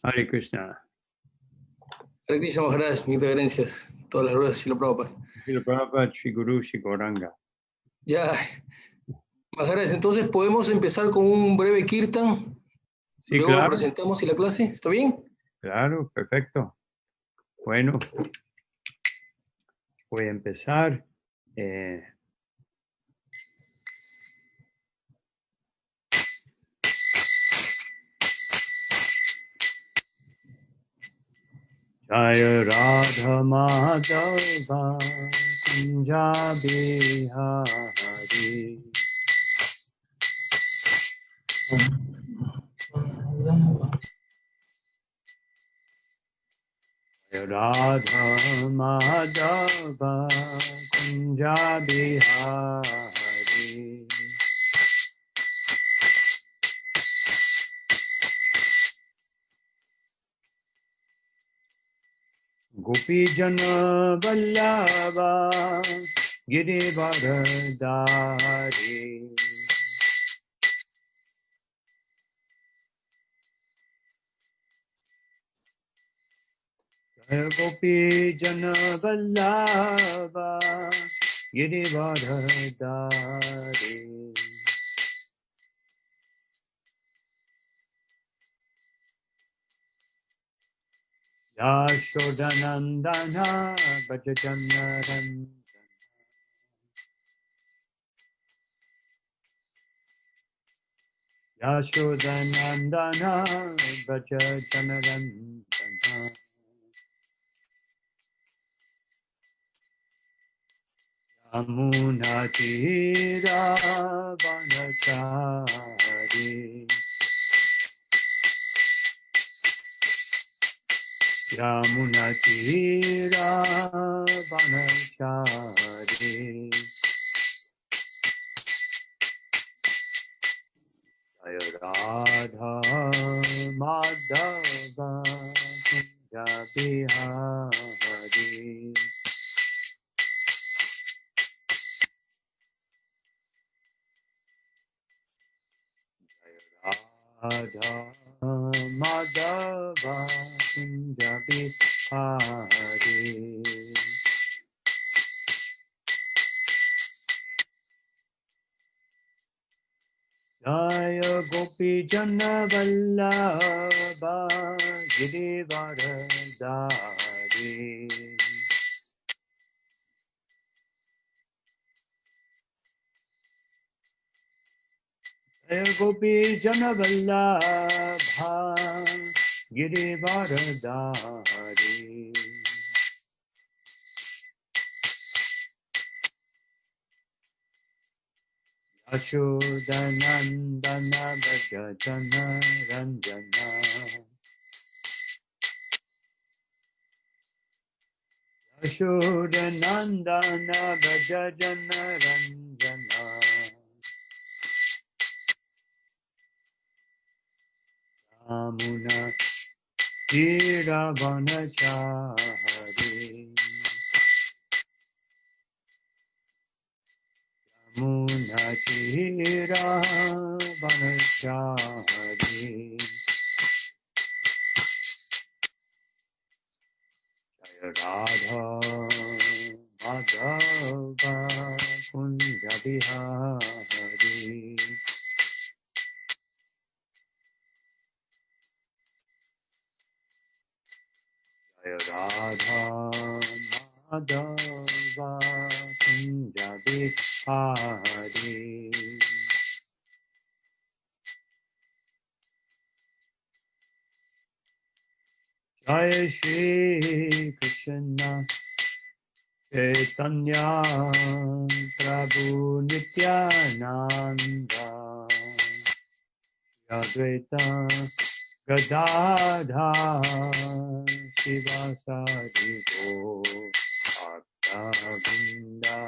Hare Krishna. Hare Krishna Maharaj, mis reverencias. Todas las ruedas, Srila Prabhupada. Srila Prabhupada, Shri Guru, Shri Gauranga. Ya, Maharaj, entonces podemos empezar con un breve kirtan. Sí, Luego claro. presentamos y la clase. ¿Está bien? Claro, perfecto. Bueno, voy a empezar. Jaya Radha Madhava Kunja Bihari Jaya Radha Madhava Kunja Bihari Gopi Jana Vallabha Girivardhari Jaya Gopi Jana Vallabha Girivardhari Yashodanandana Bhajajanarandana Yashodanandana Bhajajanarandana Yamunatira Vanachari Yamunatira Vanachari Jaya Radha Madhava Kunja Bihari Radha Madhava Kunja Bihari Jaya Gopi Jana Vallabha Girivardhari Jaya Gopi Jana Vallabha Girivardhari Yashodanandana Bhajana Ranjana Yashodanandana Bhajana Ranjana Yamuna Tiravanachari Yamuna Tiravanachari Jaya Radha Madhava Kunja Bihari Jaya Radha Madhava Kunja Bihari Jaya Shri Krishna Chaitanya Prabhu Nityananda Advaita Gadadhar Sivasadi Bhakta Vrinda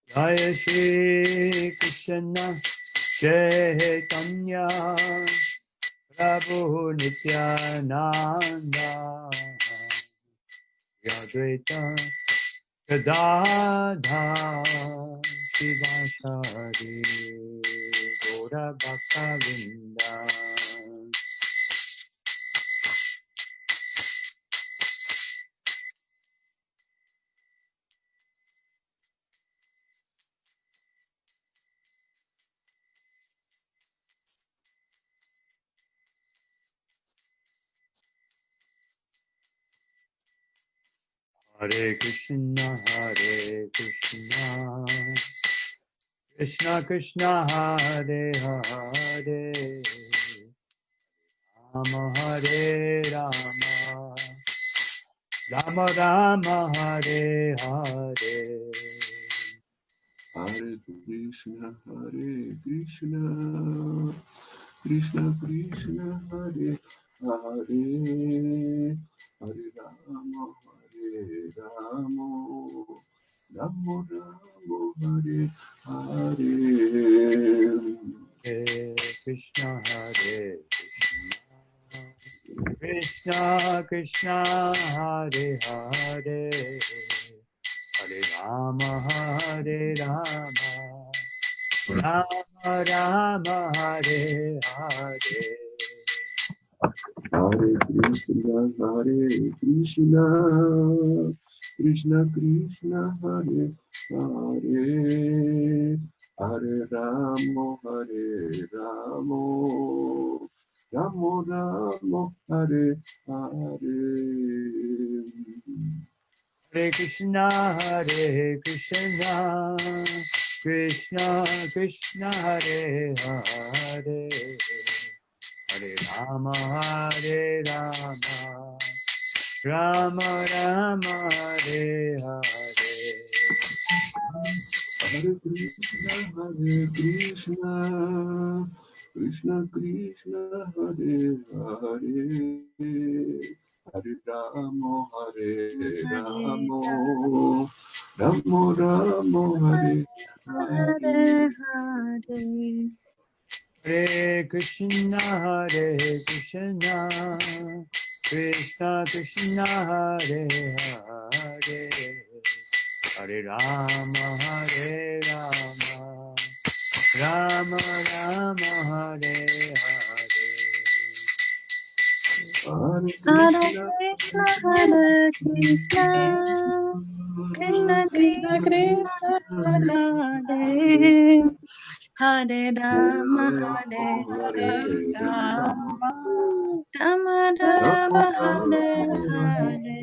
Jaya Shri Krishna Chaitanya Prabhu Nityananda Advaita Gadadhar Shivasari Gaura Bhaktavinda. Hare Krishna, Krishna Krishna, Hare Hare, Rama Hare Rama, Rama Rama, Hare Hare. Hare Krishna, Krishna Krishna, Hare Hare, Hare Rama, Rama Rama, Hare Hare. Hare Krishna, Krishna Krishna, Hare Hare, Hare Rama, Rama Rama, Hare Hare. Hare Krishna, Krishna Krishna, Hare Hare, Hare Rama, Rama Rama, Hare Hare. Hare Krishna, Krishna Krishna, Hare Hare, Hare Rama, Rama Rama, Hare Hare. Hare Krishna, Krishna Krishna, Hare Hare, Hare Rama, Rama Rama, Hare Hare. Hare Krishna, Krishna Krishna, Hare Hare, Hare Rama, Rama Rama, Hare Hare. Hare Krishna, Krishna Krishna, Hare Hare Rama, Rama Rama, Hare Hare.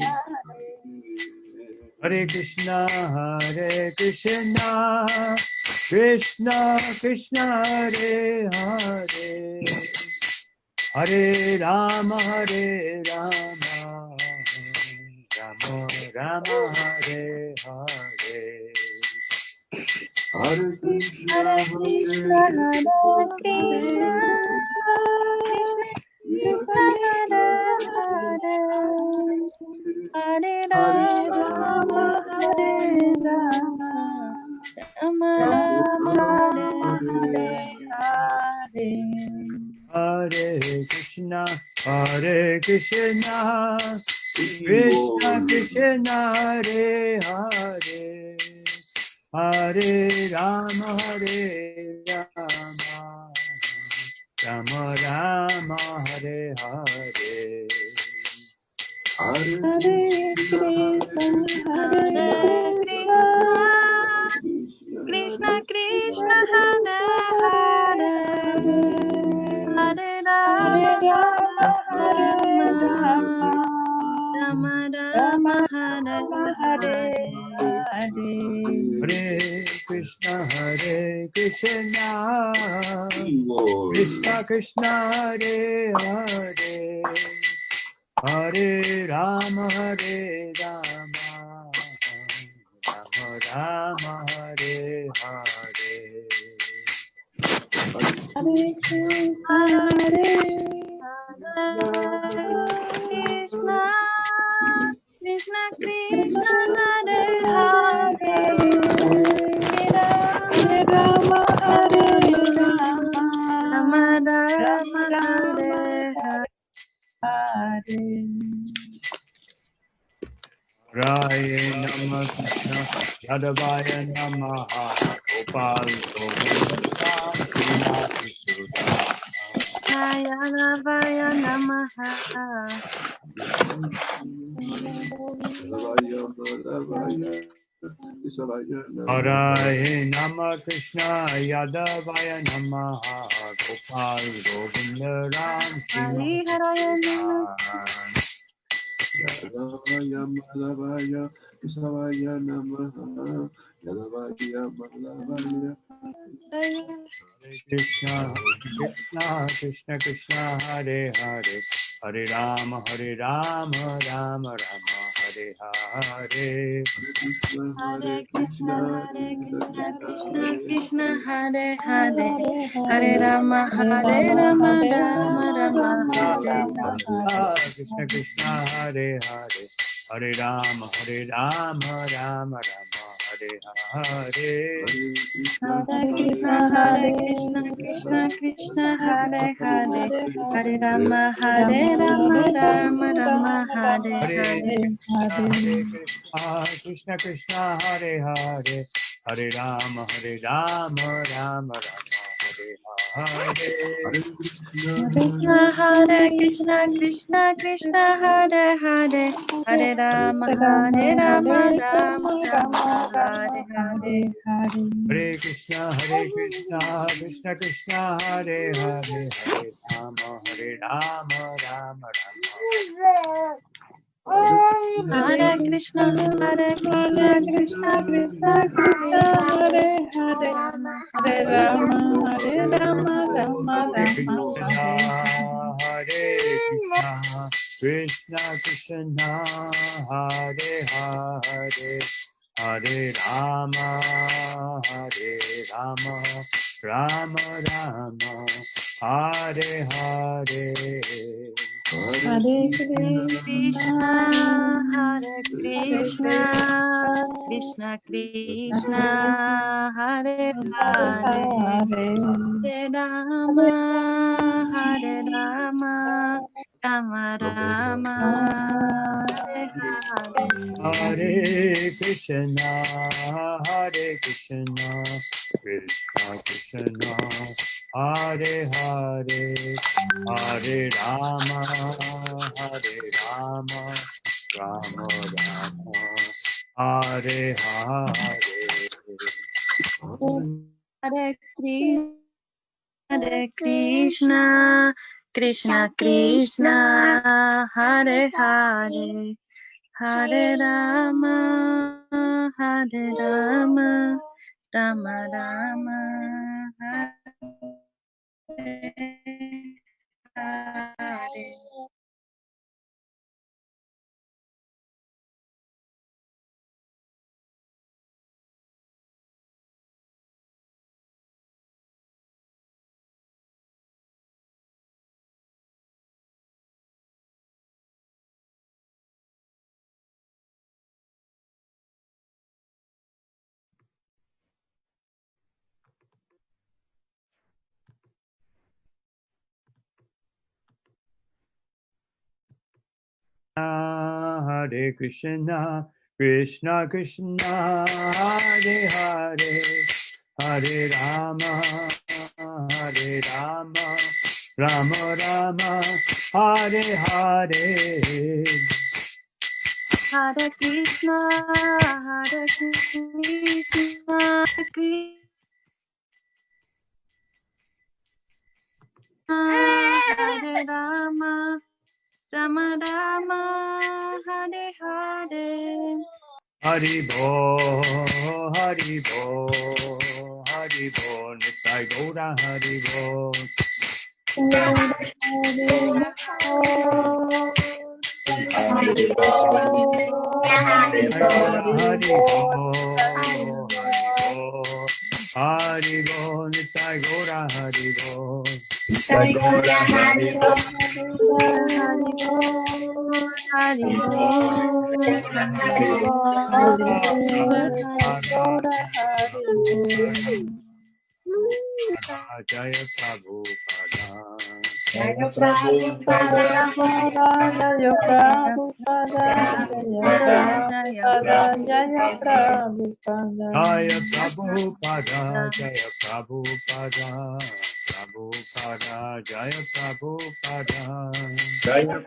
Hare Krishna, Krishna Krishna, Hare Hare, Hare Rama, Rama Rama, Hare Hare. Hare Krishna, Krishna Krishna, Krishna Hare Hare, Hare Rama, Rama Rama, Hare Hare. Hare Krishna, Krishna Krishna, Hare Hare, Hare Rama, Rama Rama, Hare Hare. Hare Krishna Krishna, Hare Hare, Hare Rama, Rama Rama, Hare Hare. Hare Krishna, Krishna Krishna, Hare Hare, Hare Rama, Rama Rama, Hare Hare. Hare Krishna, Krishna Krishna, Hare Hare, Hare Rama, Hare Yadavaya Namaha Gopal Govinda Yadavaya Namaha. Hare Nama Krishna Yadavaya Namaha Gopal Govinda Ram Hari Haraya Yalavaya Malavaya Krishnavaya Namaha Yalavaya Malavaya Krishna Krishna Krishna Krishna Hare Hare Hare Rama Rama Rama Hare Hare Hare Krishna Krishna Krishna Hare Hare Hare Rama Rama Rama Hare Hare. Krishna Krishna Hare Hare Hare Rama Rama Hare Hare Hare Krishna Krishna Krishna Hare Hare Hare Rama Rama Hare Hare. Hare Krishna Krishna Krishna Hare Hare Hare Rama Rama Hare Hare Hare Krishna Krishna Krishna Hare Hare Hare Rama Rama Hare Hare. Hare Krishna Krishna Krishna Hare Hare Hare Rama Rama Hare Krishna Krishna Krishna Krishna Hare Hare Hare Rama Rama Hare Krishna Krishna Krishna Hare Hare Hare Rama Rama Rama Hare Hare Hare Krishna Krishna Krishna Hare Hare Hare Rama Rama Rama Hare Hare. Hare Krishna Krishna Krishna Hare Hare Hare Rama Rama Rama Hare Hare. Hare Krishna Krishna Krishna Hare Hare Hare Rama Rama Rama Hare Hare. Hare Krishna Krishna Krishna Hare Hare Hare Rama Rama Rama Hare Hare. Hare Krishna Hare Rama Rama Rama Hare Hare. Haribo Nitai Gaura Haribo. Haribo Nitai Gaura Haribo. Jaya Prabhupada. Jaya Prabhupada, Jaya Prabhupada, Jaya Prabhupada, Jaya Prabhupada, Jaya Prabhupada, Prabhupada, Jaya Prabhupada. Jaya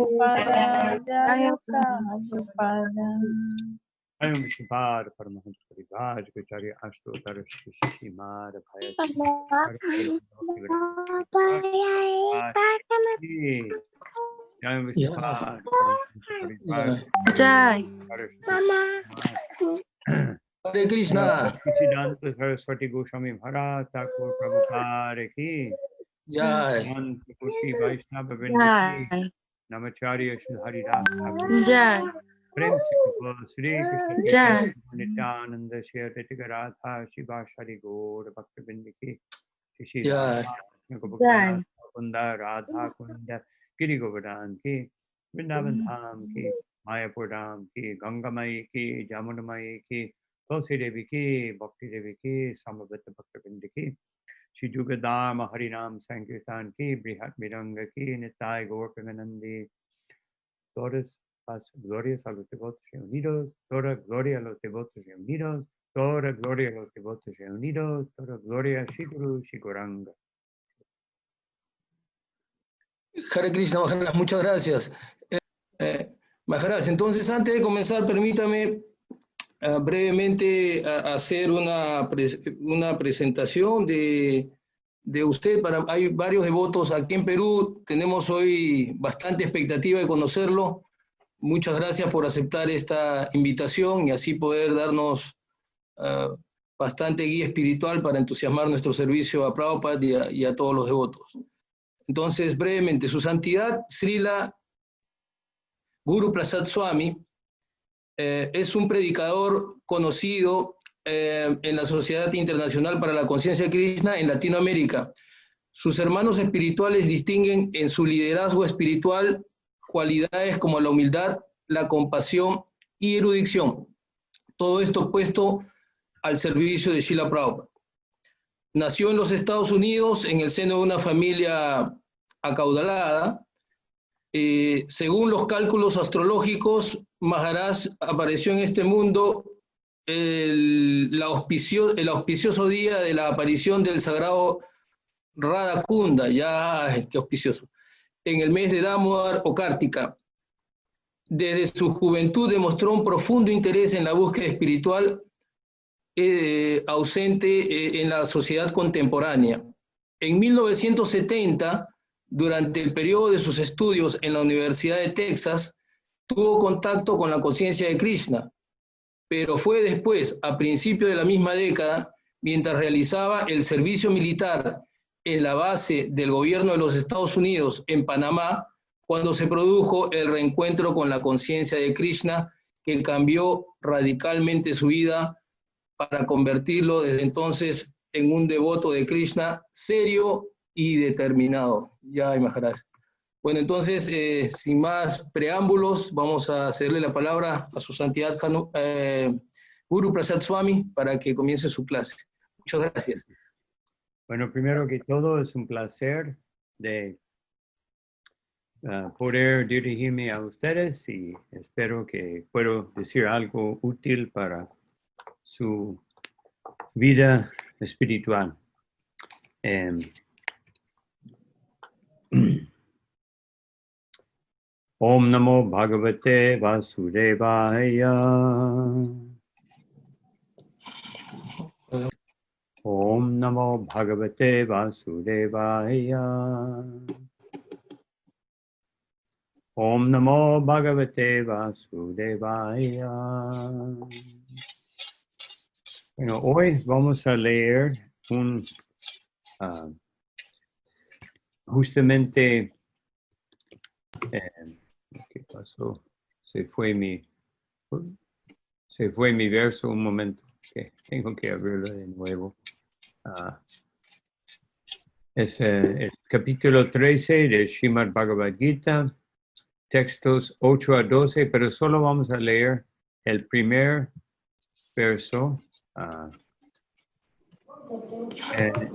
Prabhupada, Jaya Prabhupada. Jaya Vishnupada, Paramahansa Parivaj, Gacharya Ashtotar, Shishimad, Bhaya Jaya Vishnupada, Paramahansa Parivaj, Jai. Hare Krishna. Siddhanta Saraswati Goswami Maharaj Thakur Prabhupada ki Jai. Sant Koti Vaishnava Vrinda ki Jai. Namacharya Shri Haridas Thakur Jai. Prem Se Gopal Shri Krishna Jai. Chaitanya Nityananda Shri Advaita Radha Shiva Shari Gaur Bhakta Vrinda ki Shri Jai. Gopal Kunda Radha Kunda Giri Govardhan ki Vrindavan Dham ki Mayapur Dham ki Gangamai ki Jamunamai ki Tulsi Devi ki, Bhakti Devi ki, Samavata Bhaktivinoda ki, Shri Jugadharma Harinam Sankirtan ki, Brihat Miranga ki, Nitai Gaur Premanandi, todas las glorias a los devotos reunidos, toda gloria a los devotos reunidos, toda gloria a los devotos reunidos, toda gloria a Shri Guru Shri Gauranga. Hare Krishna, Maharaj, muchas gracias. Maharaj, entonces antes de comenzar, permítame brevemente hacer una presentación de usted. Hay varios devotos aquí en Perú, tenemos hoy bastante expectativa de conocerlo. Muchas gracias por aceptar esta invitación y así poder darnos bastante guía espiritual para entusiasmar nuestro servicio a Prabhupada y a todos los devotos. Entonces, brevemente, Su Santidad Srila Guru Prasad Swami es un predicador conocido en la Sociedad Internacional para la Conciencia de Krishna en Latinoamérica. Sus hermanos espirituales distinguen en su liderazgo espiritual cualidades como la humildad, la compasión y erudición. Todo esto puesto al servicio de Srila Prabhupada. Nació en los Estados Unidos en el seno de una familia acaudalada. Según los cálculos astrológicos, Maharaj apareció en este mundo el auspicioso día de la aparición del sagrado Radha Kunda, qué auspicioso, en el mes de Damodar o Kartika. Desde su juventud demostró un profundo interés en la búsqueda espiritual ausente en la sociedad contemporánea. En 1970, durante el periodo de sus estudios en la Universidad de Texas, tuvo contacto con la conciencia de Krishna, pero fue después, a principios de la misma década, mientras realizaba el servicio militar en la base del gobierno de los Estados Unidos en Panamá, cuando se produjo el reencuentro con la conciencia de Krishna, que cambió radicalmente su vida para convertirlo desde entonces en un devoto de Krishna serio y determinado. Jai Maharaj. Bueno, entonces, sin más preámbulos, vamos a cederle la palabra a su santidad Guru Prasad Swami para que comience su clase. Muchas gracias. Bueno, primero que todo es un placer de poder dirigirme a ustedes y espero que puedo decir algo útil para su vida espiritual. Om Namo Bhagavate Vasudevaya. Om Namo Bhagavate Vasudevaya. Om Namo Bhagavate Vasudevaya. Bueno, hoy vamos a leer justamente, ¿qué pasó? Se fue mi verso un momento, que tengo que abrirlo de nuevo. Es el capítulo 13 de Srimad Bhagavad Gita, textos 8 a 12, pero solo vamos a leer el primer verso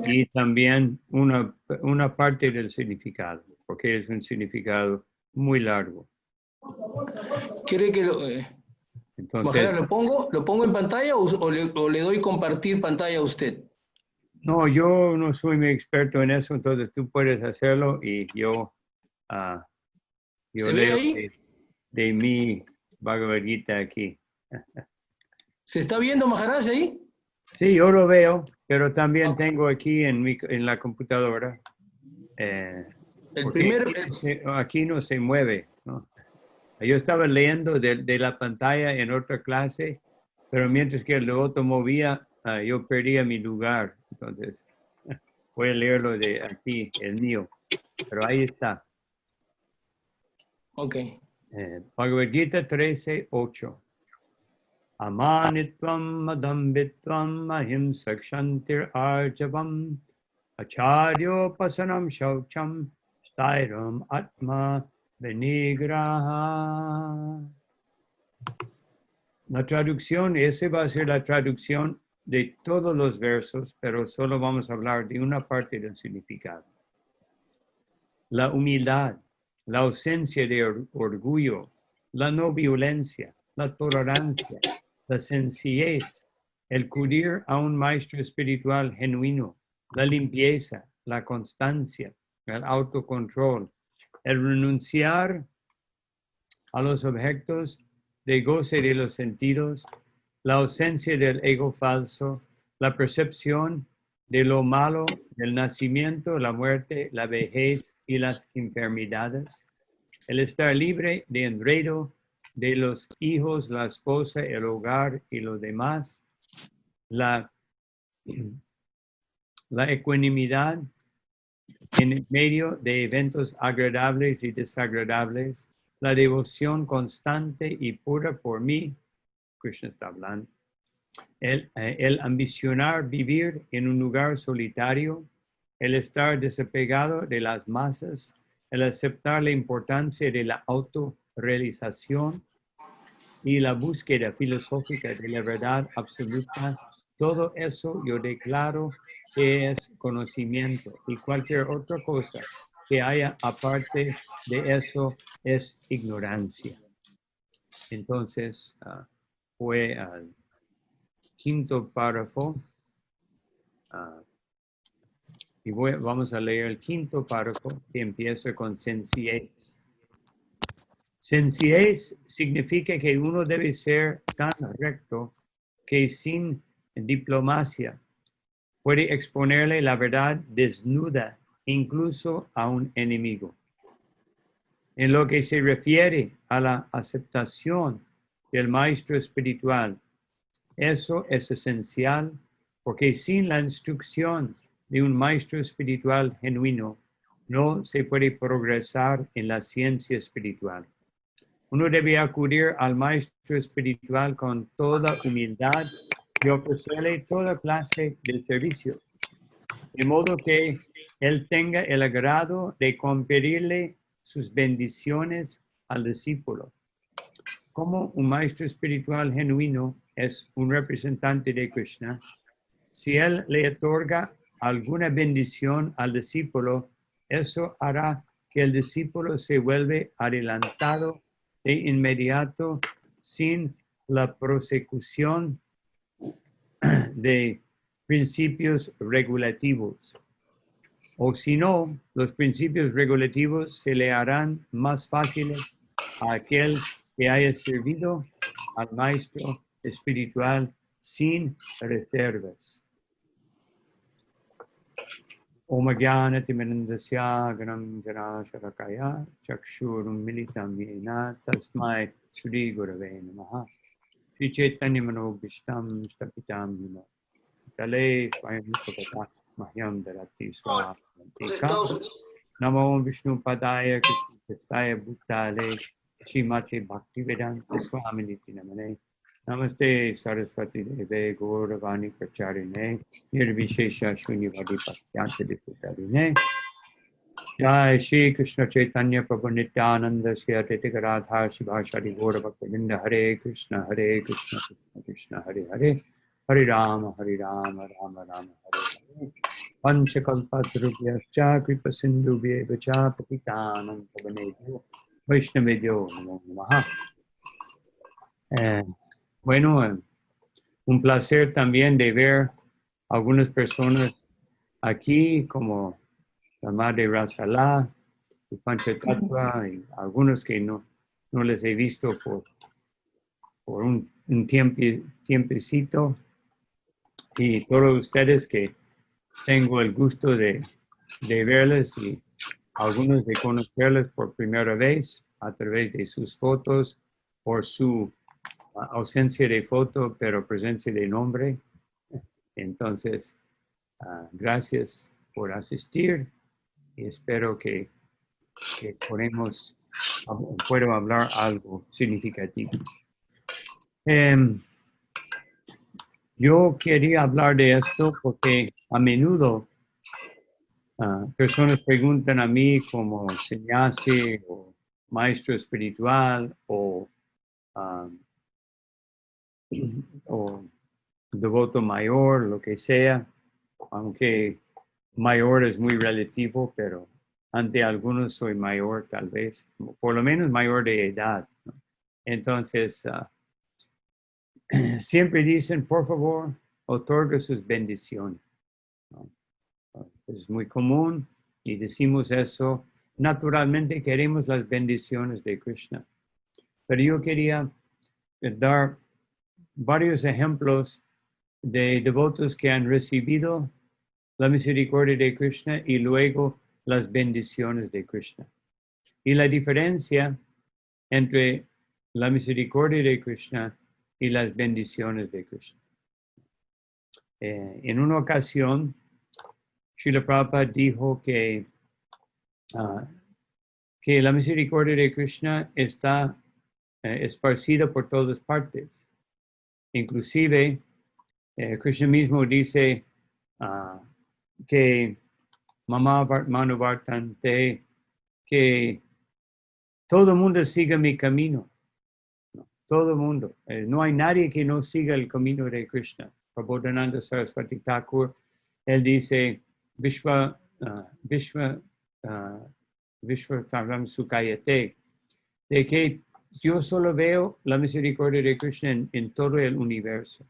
Y también una parte del significado, porque es un significado muy largo. ¿Quiere que Entonces, Maharaj, lo pongo en pantalla o le doy compartir pantalla a usted? no, yo no soy muy experto en eso, entonces tú puedes hacerlo y yo ¿Se ve leo ahí? de mi Bhagavad Gita aquí. ¿Se está viendo Maharaj ahí? Sí, yo lo veo, pero también Ok. tengo aquí en la computadora. El Porque primero, aquí no se mueve, ¿no? Yo estaba leyendo de la pantalla en otra clase, pero mientras que el otro movía, yo perdía mi lugar. Entonces, voy a leerlo de aquí, el mío. Pero ahí está. ok. Bhagavad Gita 13:8. Amanitvam madambitvam ahimsakshantir arjavam acharyopasanam shaucham stairam atma benigraha. La traducción, esa va a ser la traducción de todos los versos, pero solo vamos a hablar de una parte del significado. La humildad, la ausencia de orgullo, la no violencia, la tolerancia, la sencillez, el acudir a un maestro espiritual genuino, la limpieza, la constancia, el autocontrol, el renunciar a los objetos de goce de los sentidos, la ausencia del ego falso, la percepción de lo malo, del nacimiento, la muerte, la vejez y las enfermedades, el estar libre de enredo de los hijos, la esposa, el hogar y lo demás, la ecuanimidad en medio de eventos agradables y desagradables, la devoción constante y pura por mí, Krishna está hablando, el ambicionar vivir en un lugar solitario, el estar desapegado de las masas, el aceptar la importancia de la autorrealización y la búsqueda filosófica de la verdad absoluta, todo eso yo declaro que es conocimiento y cualquier otra cosa que haya aparte de eso es ignorancia. Entonces, fue al quinto párrafo y vamos a leer el quinto párrafo que empieza con sencillez. Sencillez significa que uno debe ser tan recto que sin diplomacia puede exponerle la verdad desnuda incluso a un enemigo. En lo que se refiere a la aceptación del maestro espiritual, eso es esencial porque sin la instrucción de un maestro espiritual genuino, no se puede progresar en la ciencia espiritual. Uno debe acudir al maestro espiritual con toda humildad y ofrecerle toda clase de servicio, de modo que él tenga el agrado de conferirle sus bendiciones al discípulo. Como un maestro espiritual genuino es un representante de Krishna, si él le otorga alguna bendición al discípulo, eso hará que el discípulo se vuelva adelantado de inmediato sin la prosecución de principios regulativos. O si no, los principios regulativos se le harán más fáciles a aquel que haya servido al maestro espiritual sin reservas. Om Jnana-timirandasya Ganam Jana-sharakaya Chakshurum Militam Yena Tasmai Shri Gurave Namaha Shri Chaitanya Manobhishtam Stapitam Yena Tale Swayam Prabhata Mahyam Darati Swaha Namo Vishnu Padaya Krishna Bhutale Shrimati Bhaktivedanta Swaminiti Namane Namaste Saraswati Deve Gauravani Pracharine Nirvishesha Shunyavadi Pasyanta Diputtarine Jai Shri Krishna Chaitanya Prabhu Nityananda Sri Advaita Radha Shivashari Gaura Bhaktavinda Hare Krishna Krishna Krishna Hare Hare Hare Rama, Rama Rama, Hare Hare. Panchakalpatarubhyascha kripa sindhubhye vacha patitanam pavanebhyo Vaishnavebhyo namo namaha. Bueno, un placer también de ver algunas personas aquí, como la Madre Rasalá y Panchatattva, y algunos que no les he visto por un tiempecito, y todos ustedes que tengo el gusto de verles y algunos de conocerles por primera vez a través de sus fotos, por su ausencia de foto, pero presencia de nombre. Entonces, gracias por asistir y espero que puedo hablar algo significativo. Yo quería hablar de esto porque a menudo personas preguntan a mí como sannyasi o maestro espiritual o devoto mayor, lo que sea, aunque mayor es muy relativo, pero ante algunos soy mayor tal vez, por lo menos mayor de edad, ¿no? Entonces, siempre dicen, por favor, otorga sus bendiciones, ¿no? Es muy común y decimos eso. Naturalmente queremos las bendiciones de Krishna. Pero yo quería dar varios ejemplos de devotos que han recibido la misericordia de Krishna y luego las bendiciones de Krishna. Y la diferencia entre la misericordia de Krishna y las bendiciones de Krishna. En una ocasión, Srila Prabhupada dijo que la misericordia de Krishna está esparcida por todas partes. Inclusive, Krishna mismo dice que Mama Vartmanu Vartante, que todo el mundo siga mi camino. No, todo el mundo. No hay nadie que no siga el camino de Krishna. Prabodhananda Saraswati Thakur, él dice, Vishva Taram Sukayate, de que yo solo veo la misericordia de Krishna en todo el universo.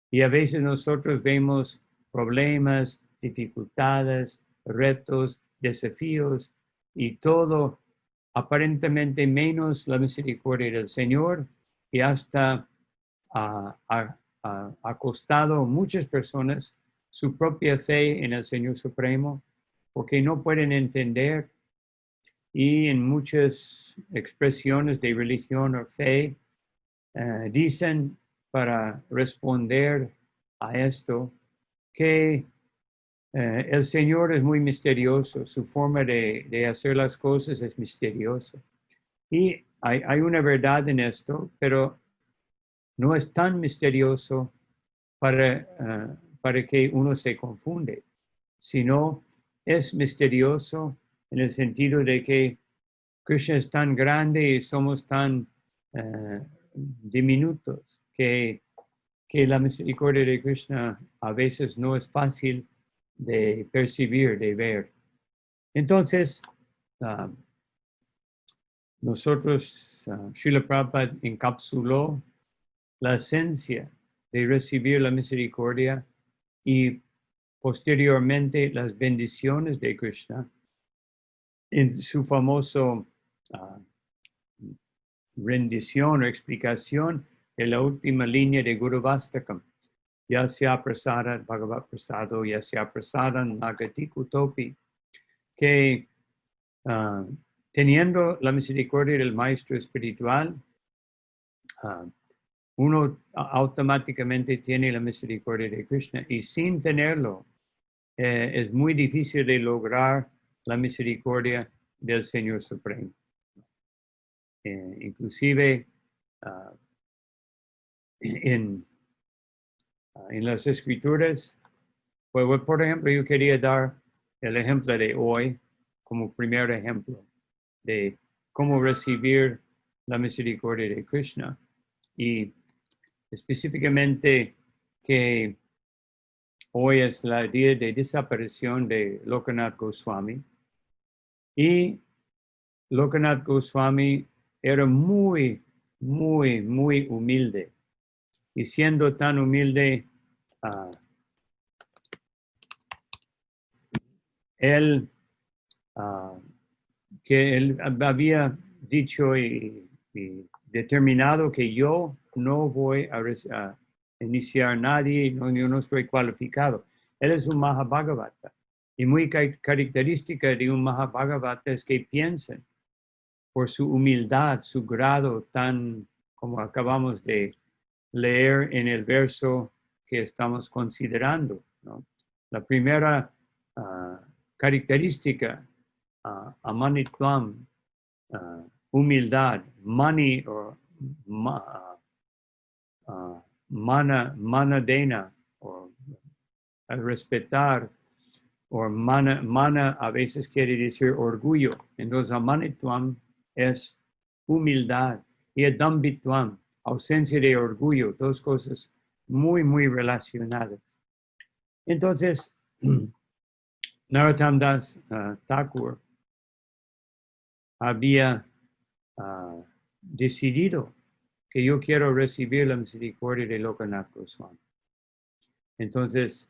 Y a veces nosotros vemos problemas, dificultades, retos, desafíos y todo aparentemente menos la misericordia del Señor, y hasta ha costado a muchas personas su propia fe en el Señor Supremo, porque no pueden entender, y en muchas expresiones de religión o fe dicen para responder a esto que el Señor es muy misterioso, su forma de hacer las cosas es misteriosa. Y hay una verdad en esto, pero no es tan misterioso para que uno se confunde, sino es misterioso en el sentido de que Krishna es tan grande y somos tan diminutos que la misericordia de Krishna a veces no es fácil de percibir, de ver. Entonces, nosotros, Srila Prabhupada encapsuló la esencia de recibir la misericordia y posteriormente las bendiciones de Krishna en su famoso rendición o explicación de la última línea de Guru Vastakam. Yasya prasadat bhagavat prasado, yasya prasadan nagati kutopi, que teniendo la misericordia del maestro espiritual, uno automáticamente tiene la misericordia de Krishna, y sin tenerlo es muy difícil de lograr la misericordia del Señor Supremo. Inclusive en las escrituras, pues, por ejemplo, yo quería dar el ejemplo de hoy como primer ejemplo de cómo recibir la misericordia de Krishna, y específicamente que hoy es el día de desaparición de Lokanath Goswami. Y Lokanath Goswami era muy, muy, muy humilde. Y siendo tan humilde, él había dicho y determinado que yo no voy a iniciar a nadie, yo no estoy cualificado. Él es un Mahabhagavata. Y muy característica de un Mahabhagavata es que piensen por su humildad, su grado tan, como acabamos de leer en el verso que estamos considerando, ¿no? La primera característica, amanitvam, humildad, mani o manadena, o respetar, o mana a veces quiere decir orgullo. Entonces, amanitvam es humildad, y adambitvam, ausencia de orgullo, dos cosas muy, muy relacionadas. Entonces, Narottam Das Thakur había decidido que yo quiero recibir la misericordia de Lokanath Goswami. Entonces,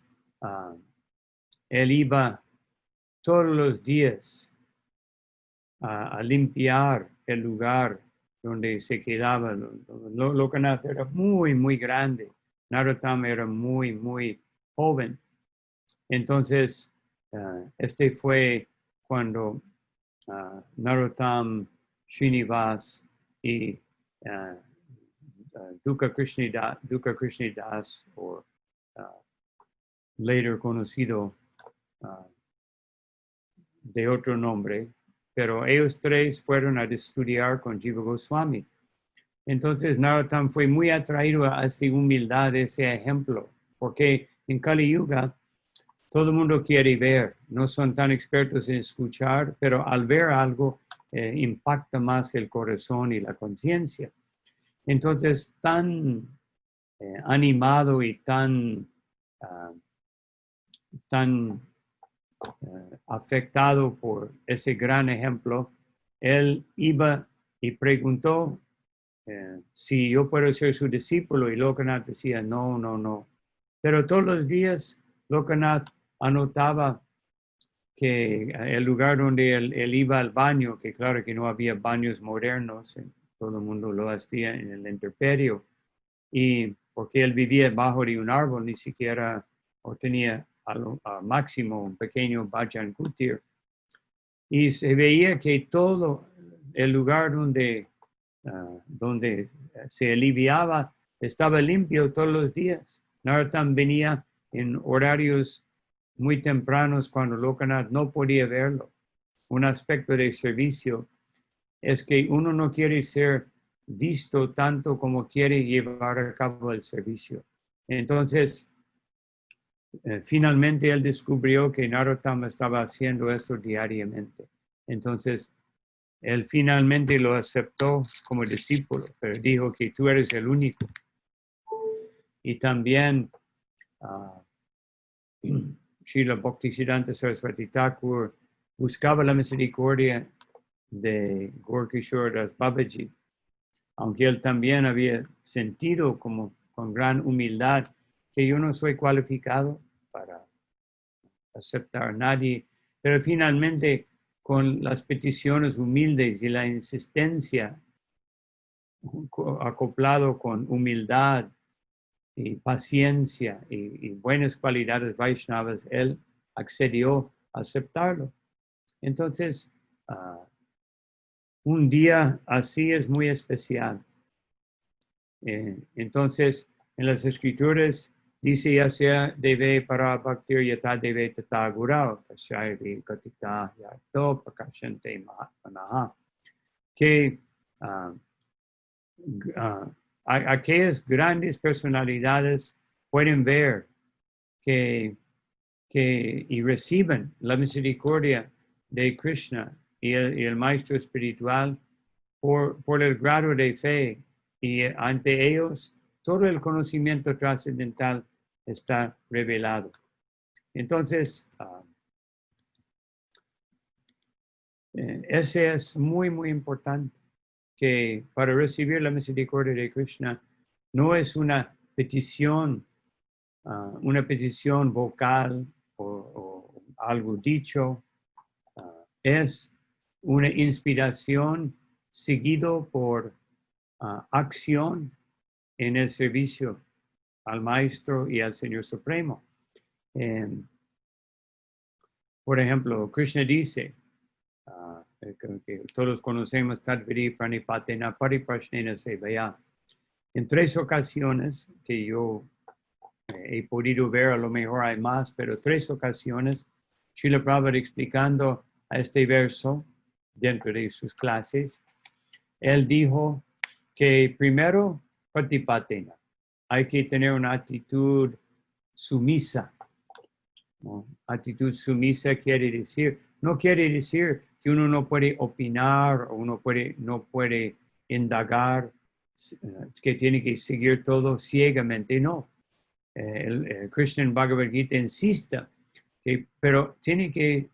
él iba todos los días a limpiar el lugar donde se quedaba. Lokanath era muy, muy grande. Narottam era muy, muy joven. Entonces, este fue cuando Narottam, Srinivas y Dukkha Krishnadas, o later conocido de otro nombre, pero ellos tres fueron a estudiar con Jiva Goswami. Entonces Narottam fue muy atraído a esa humildad, ese ejemplo, porque en Kali Yuga todo el mundo quiere ver, no son tan expertos en escuchar, pero al ver algo impacta más el corazón y la conciencia. Entonces, tan animado y tan afectado por ese gran ejemplo, él iba y preguntó si yo puedo ser su discípulo, y Lokanath decía, no, no, no. Pero todos los días Lokanath anotaba que el lugar donde él iba al baño, que claro que no había baños modernos, todo el mundo lo hacía en el intemperio, y porque él vivía bajo de un árbol, ni siquiera o tenía al máximo un pequeño bhajan kutir, y se veía que todo el lugar donde se aliviaba estaba limpio todos los días. Narottam venía en horarios muy tempranos cuando Lokanath no podía verlo. Un aspecto del servicio es que uno no quiere ser visto tanto como quiere llevar a cabo el servicio. Entonces, finalmente él descubrió que Narottam estaba haciendo eso diariamente. Entonces, él finalmente lo aceptó como discípulo, pero dijo que tú eres el único. Y también Srila Bhaktisiddhanta Saraswati Thakur buscaba la misericordia de Gaur Kishore Das Babaji, aunque él también había sentido como con gran humildad que yo no soy cualificado para aceptar a nadie, pero finalmente con las peticiones humildes y la insistencia, acoplado con humildad y paciencia y buenas cualidades Vaishnavas, él accedió a aceptarlo. Entonces, un día así es muy especial. Entonces, en las escrituras dice, ya sea deve para bhaktir yata deve tata gurao, tashairi katita yato pakashante mahatmanaha, que aquellas grandes personalidades pueden ver que y reciben la misericordia de Krishna y el maestro espiritual por el grado de fe, y ante ellos todo el conocimiento trascendental está revelado. Entonces, ese es muy, muy importante, que para recibir la misericordia de Krishna no es una petición vocal o algo dicho, es una inspiración seguido por acción en el servicio al Maestro y al Señor Supremo. Por ejemplo, Krishna dice, que todos conocemos, Tadviri Pranipatena Pariprashnena Sevaya. En 3 ocasiones que yo he podido ver, a lo mejor hay más, pero 3 ocasiones, Srila Prabhupada explicando a este verso dentro de sus clases, él dijo que primero, Pratipatena, hay que tener una actitud sumisa. ¿No? Actitud sumisa no quiere decir que uno no puede opinar o no puede indagar, que tiene que seguir todo ciegamente, no. El Krishna en Bhagavad Gita insiste, pero tiene que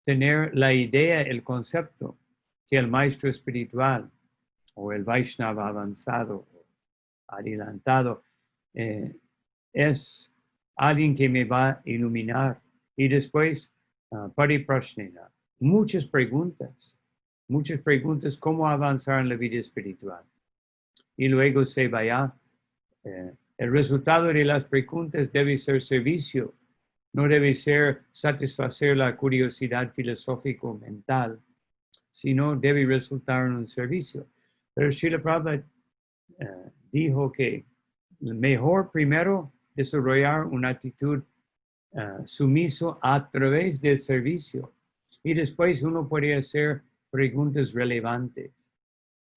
tener la idea, el concepto, que el maestro espiritual o el Vaishnava avanzado, adelantado, es alguien que me va a iluminar. Y después, Pariprashnena, muchas preguntas, cómo avanzar en la vida espiritual. Y luego se vaya. El resultado de las preguntas debe ser servicio, no debe ser satisfacer la curiosidad filosófico-mental, sino debe resultar en un servicio. Pero Srila Prabhupada dijo que mejor primero desarrollar una actitud sumiso a través del servicio y después uno puede hacer preguntas relevantes.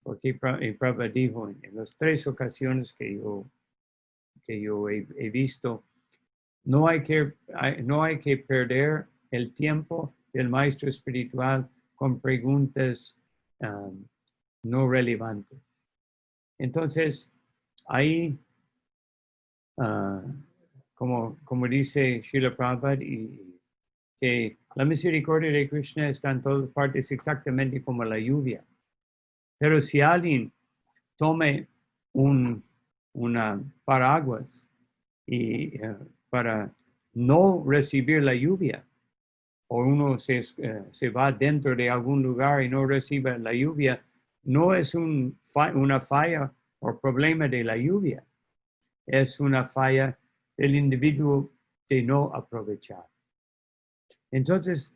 Porque Prabhupada dijo en las 3 ocasiones que yo he visto, no hay que perder el tiempo del maestro espiritual con preguntas no relevantes. Entonces, ahí, como dice Srila Prabhupada, que la misericordia de Krishna está en todas partes exactamente como la lluvia. Pero si alguien tome una paraguas y para no recibir la lluvia, o uno se va dentro de algún lugar y no recibe la lluvia, no es una falla o problema de la lluvia, es una falla del individuo de no aprovechar. Entonces,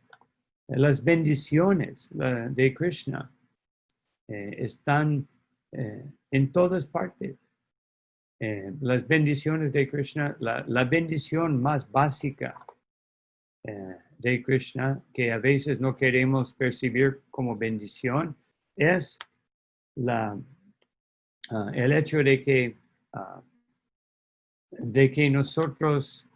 las bendiciones de Krishna están en todas partes. Las bendiciones de Krishna, la bendición más básica de Krishna, que a veces no queremos percibir como bendición, es el hecho de que nosotros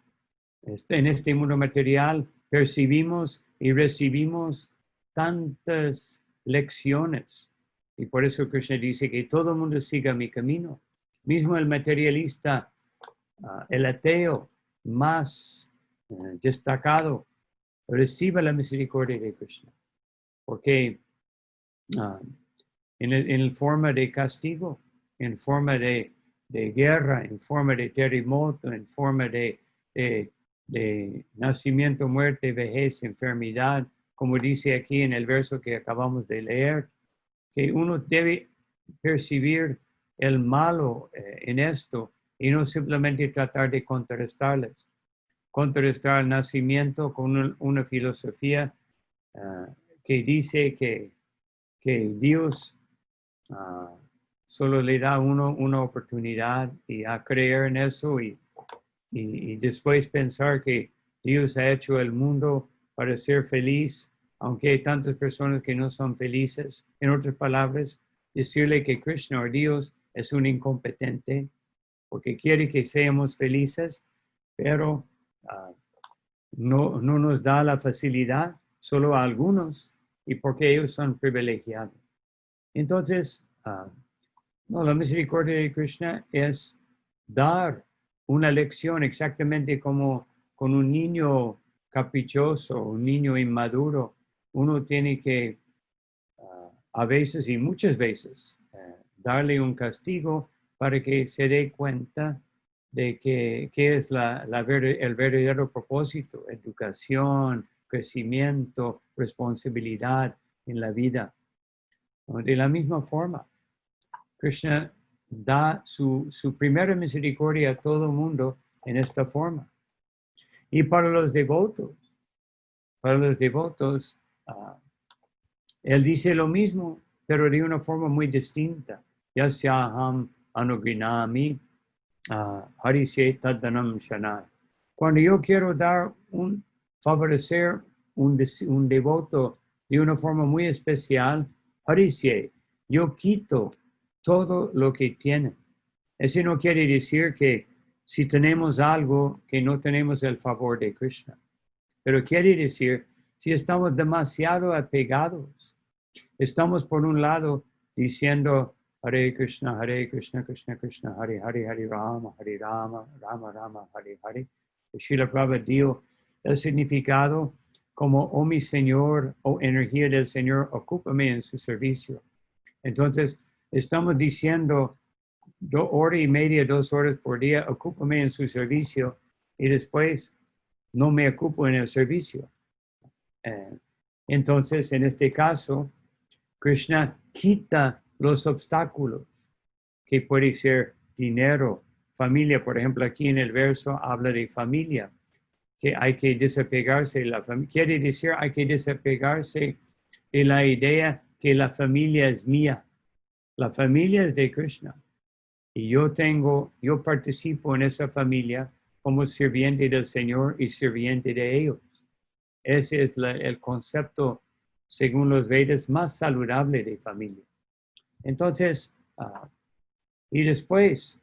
en este mundo material percibimos y recibimos tantas lecciones. Y por eso Krishna dice que todo el mundo siga mi camino. Mismo el materialista, el ateo más destacado, reciba la misericordia de Krishna. Porque en forma de castigo, en forma de guerra, en forma de terremoto, en forma de nacimiento, muerte, vejez, enfermedad, como dice aquí en el verso que acabamos de leer, que uno debe percibir el malo en esto y no simplemente tratar de contrarrestarles. Contrarrestar el nacimiento con una filosofía que dice que Dios solo le da a uno una oportunidad y a creer en eso y después pensar que Dios ha hecho el mundo para ser feliz, aunque hay tantas personas que no son felices. En otras palabras, decirle que Krishna o Dios es un incompetente porque quiere que seamos felices, pero no nos da la facilidad solo a algunos y porque ellos son privilegiados. Entonces, la misericordia de Krishna es dar una lección exactamente como con un niño caprichoso, un niño inmaduro. Uno tiene que a veces y muchas veces darle un castigo para que se dé cuenta de que es el verdadero propósito: educación, crecimiento, responsabilidad en la vida. De la misma forma, Krishna da su primera misericordia a todo el mundo en esta forma. Y para los devotos, él dice lo mismo, pero de una forma muy distinta. Yasyaham anugrinami harishe taddanam shanai. Cuando yo quiero favorecer un devoto de una forma muy especial, harishe, yo quito todo lo que tiene. Eso no quiere decir que si tenemos algo, que no tenemos el favor de Krishna. Pero quiere decir, si estamos demasiado apegados, estamos por un lado diciendo Hare Krishna, Krishna Krishna, Hare Hare, Hare Rama, Rama Rama, Hare Hare. Srila Prabhupada dio el significado como, oh mi Señor, oh energía del Señor, ocúpame en su servicio. Entonces, estamos diciendo 2 horas y media, 2 horas por día, ocúpame en su servicio, y después no me ocupo en el servicio. Entonces, en este caso, Krishna quita los obstáculos, que puede ser dinero, familia. Por ejemplo, aquí en el verso habla de familia, que hay que desapegarse de la familia. Quiere decir, hay que desapegarse de la idea que la familia es mía. La familia es de Krishna. Y yo participo en esa familia como sirviente del Señor y sirviente de ellos. Ese es el concepto, según los Vedas, más saludable de familia. Entonces, y después,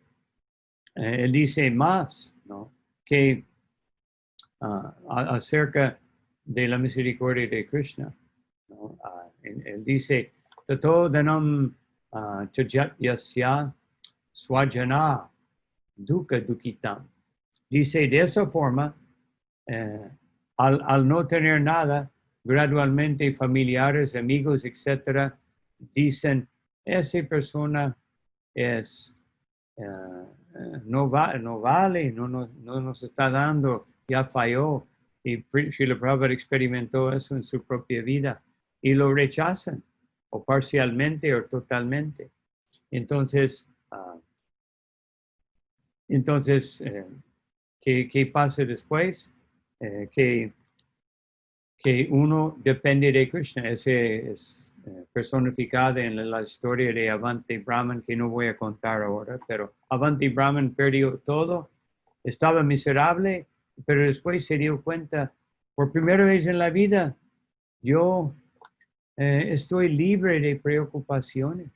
él dice más, ¿no?, que acerca de la misericordia de Krishna, ¿no? Él dice, Tato danam chajat yasya swajana dukkha dukhitam. Dice, de esa forma, al no tener nada, gradualmente familiares, amigos, etcétera, dicen, esa persona no vale, no nos está dando, ya falló. Y Srila Prabhupada experimentó eso en su propia vida y lo rechazan, o parcialmente o totalmente. Entonces, ¿qué pasa después? Que uno depende de Krishna. Ese es personificado en la historia de Avanti Brahman, que no voy a contar ahora, pero Avanti Brahman perdió todo, estaba miserable, pero después se dio cuenta, por primera vez en la vida, yo estoy libre de preocupaciones.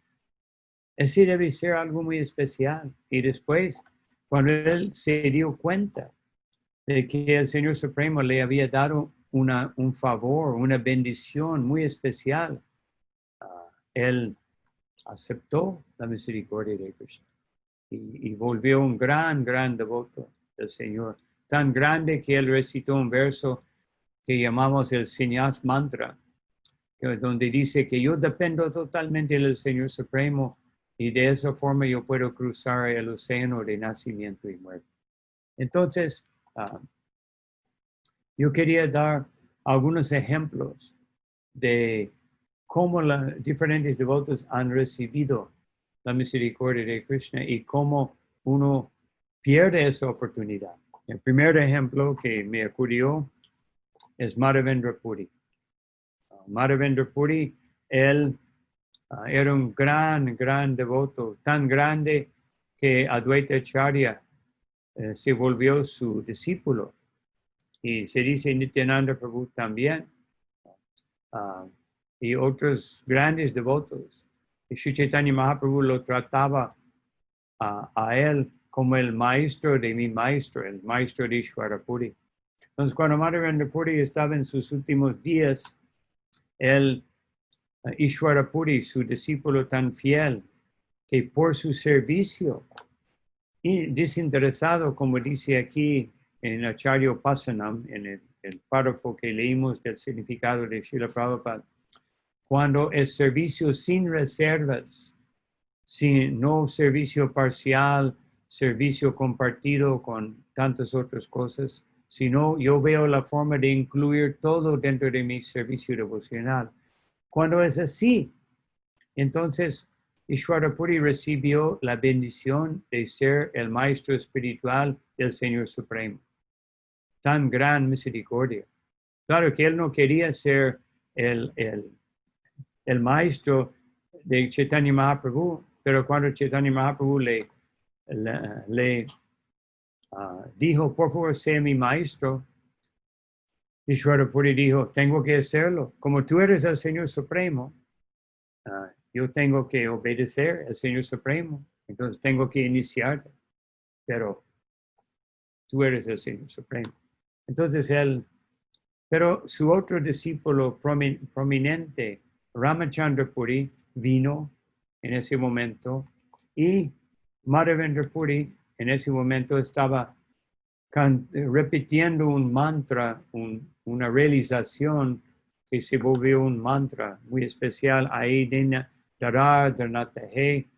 Ese debe ser algo muy especial. Y después, cuando él se dio cuenta de que el Señor Supremo le había dado un favor, una bendición muy especial, él aceptó la misericordia de Krishna y volvió un gran devoto del Señor. Tan grande que él recitó un verso que llamamos el Sannyas Mantra, donde dice que yo dependo totalmente del Señor Supremo y de esa forma yo puedo cruzar el océano de nacimiento y muerte. Entonces, yo quería dar algunos ejemplos de cómo los diferentes devotos han recibido la misericordia de Krishna y cómo uno pierde esa oportunidad. El primer ejemplo que me ocurrió es Madhavendra Puri. Madhavendra Puri, él era un gran devoto, tan grande que Advaita Acharya se volvió su discípulo. Y se dice Nityananda Prabhu también, y otros grandes devotos. Y Sri Chaitanya Mahaprabhu lo trataba a él como el maestro de mi maestro, el maestro de Ishvara Puri. Entonces, cuando Madhavendra Puri estaba en sus últimos días, Ishvara Puri, su discípulo tan fiel, que por su servicio desinteresado, como dice aquí en Acharya Pasanam, en el párrafo que leímos del significado de Srila Prabhupada, cuando el servicio sin reservas, no servicio parcial, servicio compartido con tantas otras cosas, sino yo veo la forma de incluir todo dentro de mi servicio devocional. Cuando es así, entonces Ishwarapuri recibió la bendición de ser el maestro espiritual del Señor Supremo. Tan gran misericordia. Claro que él no quería ser el maestro de Chaitanya Mahaprabhu, pero cuando Chaitanya Mahaprabhu le dijo, por favor, sea mi maestro, Ishwarapuri dijo, tengo que hacerlo. Como tú eres el Señor Supremo, yo tengo que obedecer al Señor Supremo, entonces tengo que iniciarte, pero tú eres el Señor Supremo. Entonces pero su otro discípulo prominente, Ramachandra Puri, vino en ese momento y Madhavendra Puri en ese momento estaba repitiendo un mantra, una realización que se volvió un mantra muy especial. Aidena Daradhanatahe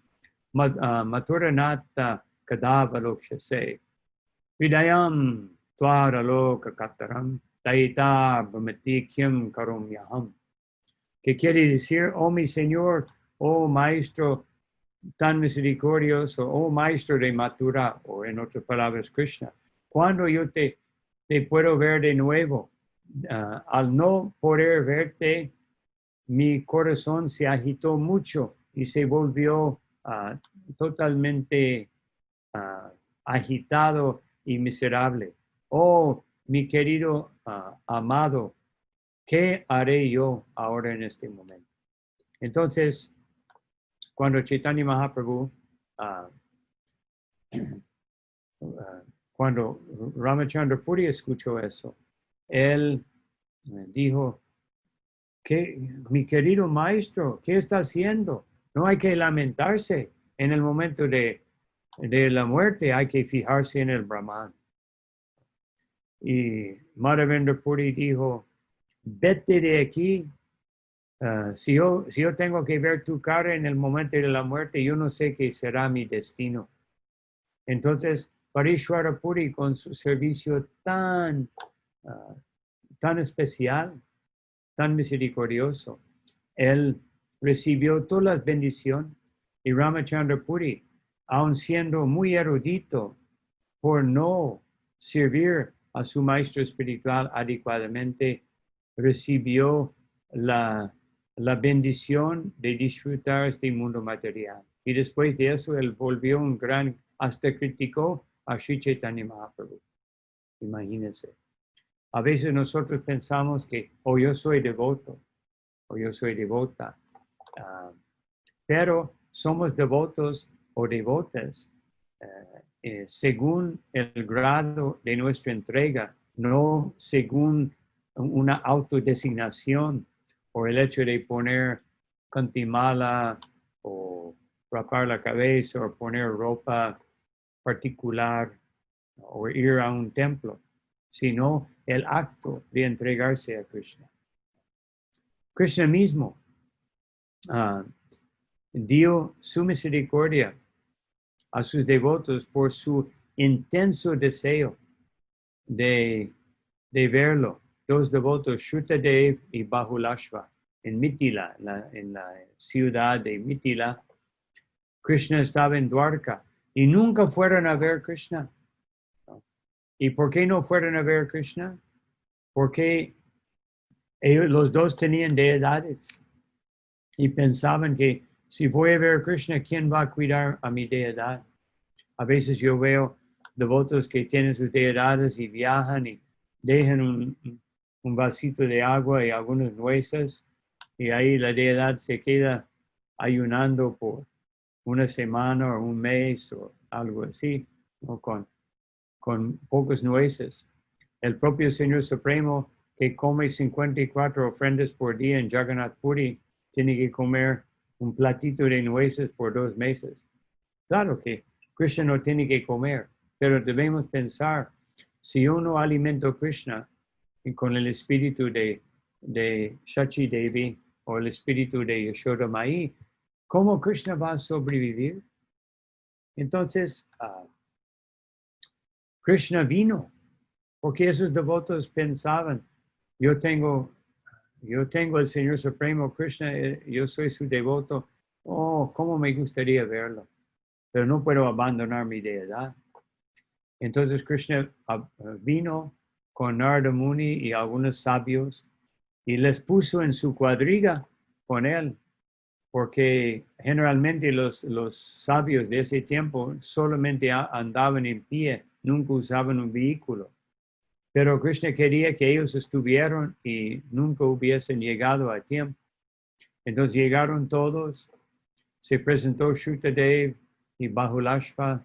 Maturanata Kadavalokshase Vidayam Tvaraloka Kataram Taita Bhamatikyam Karomyaham. Que quiere decir, oh mi Señor, oh Maestro tan misericordioso, oh Maestro de Mathura, o en otras palabras, Krishna, cuando yo te puedo ver de nuevo, al no poder verte, mi corazón se agitó mucho y se volvió totalmente agitado y miserable. Oh, mi querido amado, ¿qué haré yo ahora en este momento? Entonces, cuando Chaitanya Mahaprabhu, cuando Ramachandra Puri escuchó eso, él dijo, mi querido maestro, ¿qué está haciendo? No hay que lamentarse en el momento de la muerte, hay que fijarse en el Brahman. Y Madhavendra Puri dijo, vete de aquí. Si yo tengo que ver tu cara en el momento de la muerte, yo no sé qué será mi destino. Entonces, Parishvara Puri, con su servicio tan especial, tan misericordioso, él recibió todas las bendiciones. Y Ramachandra Puri, aun siendo muy erudito por no servir a su maestro espiritual adecuadamente, recibió la bendición de disfrutar este mundo material. Y después de eso, él volvió hasta criticó a Sri Chaitanya Mahaprabhu. Imagínense. A veces nosotros pensamos que, yo soy devoto, o yo soy devota, pero somos devotos o devotas según el grado de nuestra entrega, no según una autodesignación o el hecho de poner cantimala o rapar la cabeza o poner ropa particular o ir a un templo, sino el acto de entregarse a Krishna. Krishna mismo dio su misericordia a sus devotos por su intenso deseo de verlo. Dos devotos, Shrutadev y Bahulashva, en Mithila, en la ciudad de Mithila. Krishna estaba en Dwarka y nunca fueron a ver Krishna. ¿Y por qué no fueron a ver Krishna? Porque los dos tenían deidades y pensaban que si voy a ver Krishna, ¿quién va a cuidar a mi deidad? A veces yo veo devotos que tienen sus deidades y viajan y dejan un vasito de agua y algunas nueces y ahí la deidad se queda ayunando por una semana o un mes o algo así, ¿no? con pocas nueces. El propio Señor Supremo, que come 54 ofrendas por día en Jagannath Puri, tiene que comer un platito de nueces por 2 meses. Claro que Krishna no tiene que comer, pero debemos pensar, si uno alimenta a Krishna con el espíritu de Shachi Devi o el espíritu de Yashoda Mai, ¿cómo Krishna va a sobrevivir? Entonces, Krishna vino, porque esos devotos pensaban, yo tengo el Señor Supremo Krishna, yo soy su devoto, oh, cómo me gustaría verlo, pero no puedo abandonar mi deidad. Entonces Krishna vino con Narada Muni y algunos sabios y les puso en su cuadriga con él, porque generalmente los sabios de ese tiempo solamente andaban en pie, nunca usaban un vehículo. Pero Krishna quería que ellos estuvieran y nunca hubiesen llegado a tiempo. Entonces llegaron todos, se presentó Shrutadev y Bahulashva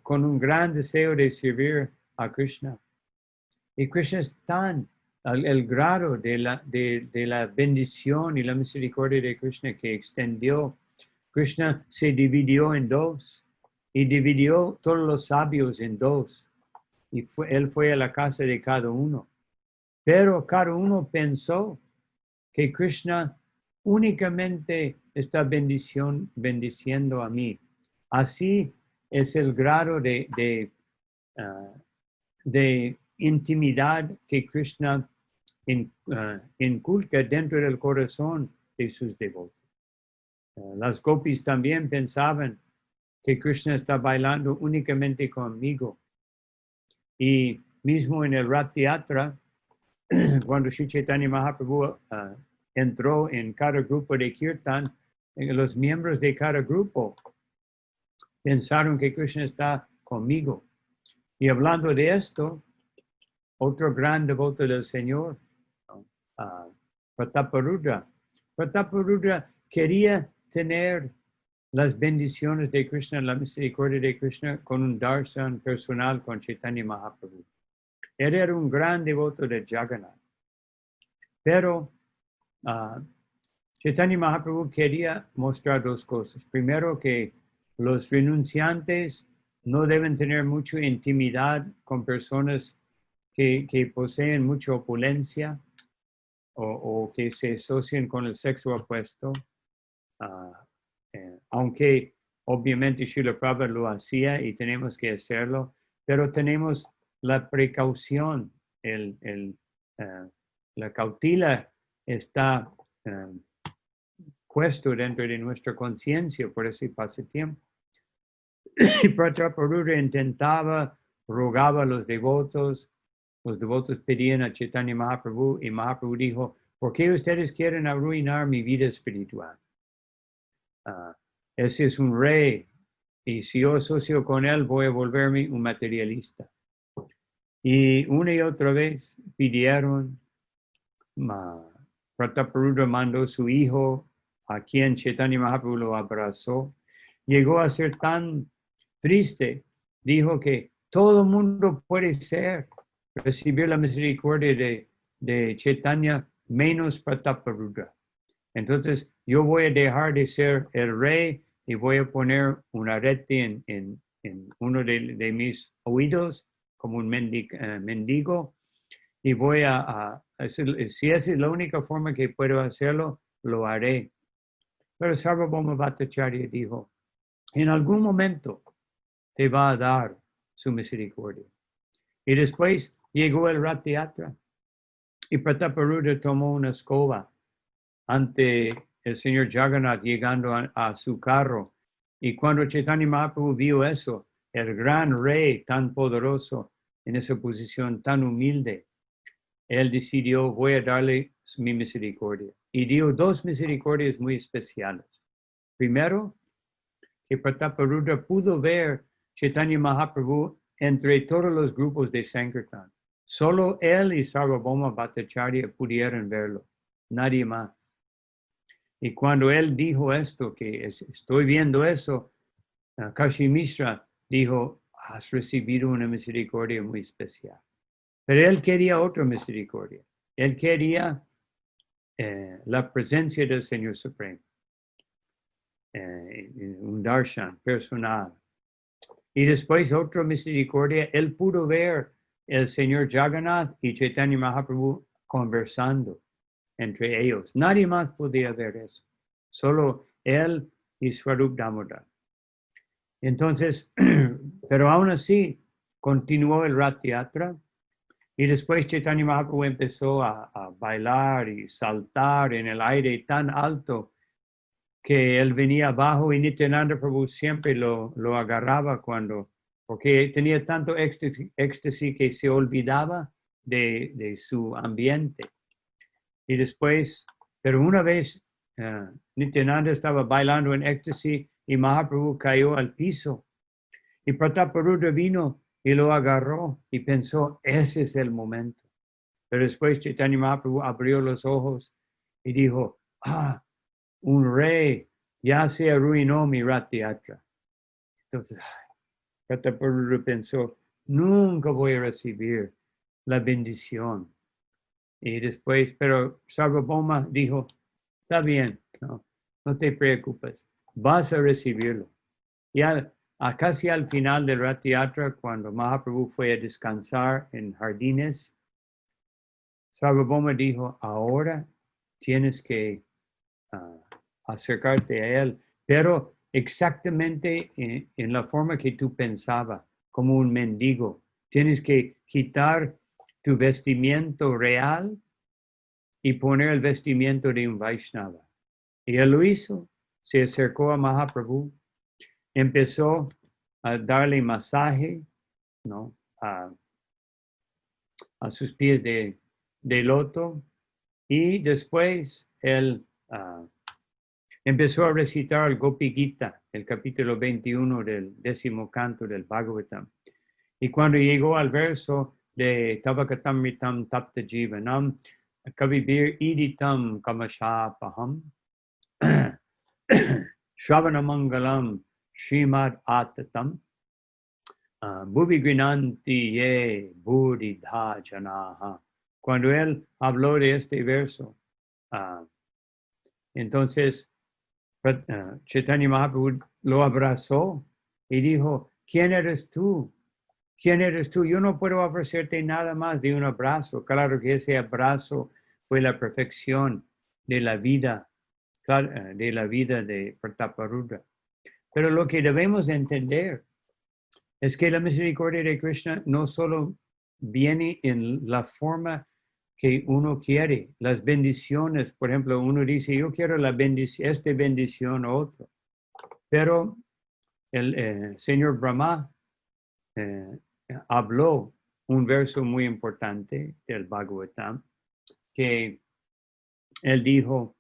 con un gran deseo de servir a Krishna. Y Krishna es tan el grado de la bendición y la misericordia de Krishna que extendió. Krishna se dividió en dos y dividió todos los sabios en dos. Y él fue a la casa de cada uno. Pero cada uno pensó que Krishna únicamente está bendiciendo a mí. Así es el grado de intimidad que Krishna inculca dentro del corazón de sus devotos. Las gopis también pensaban que Krishna está bailando únicamente conmigo. Y mismo en el Rath Yatra, cuando Sri Chaitanya Mahaprabhu entró en cada grupo de Kirtan, los miembros de cada grupo pensaron que Krishna está conmigo. Y hablando de esto, otro gran devoto del Señor, Prataparudra. Prataparudra quería tener las bendiciones de Krishna, la misericordia de Krishna, con un darshan personal con Chaitanya Mahaprabhu. Él era un gran devoto de Jagannath. Pero Chaitanya Mahaprabhu quería mostrar dos cosas. Primero, que los renunciantes no deben tener mucha intimidad con personas que poseen mucha opulencia o que se asocian con el sexo opuesto. Aunque obviamente Srila Prabhupada lo hacía y tenemos que hacerlo, pero tenemos la precaución, la cautela está puesto dentro de nuestra conciencia por ese pasatiempo. Y Prataparudra intentaba, rogaba a los devotos pedían a Chaitanya Mahaprabhu y Mahaprabhu dijo, ¿por qué ustedes quieren arruinar mi vida espiritual? Ese es un rey y si yo asocio con él voy a volverme un materialista. Y una y otra vez pidieron, Prataparudra mandó su hijo, a quien Chaitanya Mahaprabhu lo abrazó. Llegó a ser tan triste, dijo que todo mundo puede recibir la misericordia de Chaitanya, menos Prataparudra. Entonces, yo voy a dejar de ser el rey y voy a poner un arete en uno de mis oídos, como un mendigo, y voy si esa es la única forma que puedo hacerlo, lo haré. Pero Sarvabhauma Bhattacharya dijo, en algún momento te va a dar su misericordia. Y después llegó el Rath Yatra y Prataparudra tomó una escoba ante el señor Jagannath llegando a su carro. Y cuando Chaitanya Mahaprabhu vio eso, el gran rey tan poderoso en esa posición tan humilde, él decidió, voy a darle mi misericordia. Y dio dos misericordias muy especiales. Primero, que Prataparudra pudo ver Chaitanya Mahaprabhu entre todos los grupos de Sankirtan. Solo él y Sarvabhauma Bhattacharya pudieron verlo, nadie más. Y cuando él dijo esto, que estoy viendo eso, Kashi Mishra dijo, has recibido una misericordia muy especial. Pero él quería otra misericordia. Él quería la presencia del Señor Supremo. Un darshan personal. Y después otra misericordia, él pudo ver el Señor Jagannath y Chaitanya Mahaprabhu conversando entre ellos. Nadie más podía ver eso. Solo él y Swarup Damodar. Entonces, pero aún así, continuó el Rath Yatra. Y después Chaitanya Mahaprabhu empezó a bailar y saltar en el aire tan alto que él venía abajo y Nityananda Prabhu siempre lo agarraba porque tenía tanto éxtasis que se olvidaba de su ambiente. Y después, pero una vez Nityananda estaba bailando en éxtasis y Mahaprabhu cayó al piso. Y Prataparudra vino y lo agarró y pensó, ese es el momento. Pero después Chaitanya Mahaprabhu abrió los ojos y dijo, un rey, ya se arruinó mi Rath Yatra. Entonces, Prataparudra pensó, nunca voy a recibir la bendición. Y después, pero Sarvabhauma dijo, está bien, no te preocupes, vas a recibirlo. Ya casi al final del Rath Yatra, cuando Mahaprabhu fue a descansar en jardines, Sarvabhauma dijo, ahora tienes que acercarte a él, pero exactamente en la forma que tú pensabas, como un mendigo. Tienes que quitar tu vestimiento real y poner el vestimiento de un Vaishnava. Y él lo hizo, se acercó a Mahaprabhu, empezó a darle masaje, ¿no? a sus pies de loto, y después él empezó a recitar el Gopi Gita, el capítulo 21 del 10º canto del Bhagavatam. Y cuando llegó al verso de Tavakatamritam Tapta Jivanam, Kavibir Iditam Kamashapaham, Shravanamangalam Srimad Atatam, Bhuvi Grinanti Ye Buddhidha Janaha. Cuando él habló de este verso, entonces Chaitanya Mahaprabhu lo abrazó y dijo, ¿quién eres tú? ¿Quién eres tú? Yo no puedo ofrecerte nada más de un abrazo. Claro que ese abrazo fue la perfección de la vida de Prataparudra. Pero lo que debemos entender es que la misericordia de Krishna no solo viene en la forma que uno quiere, las bendiciones, por ejemplo, uno dice, yo quiero esta bendición o otro, pero el señor Brahma habló un verso muy importante del Bhagavatam, que él dijo,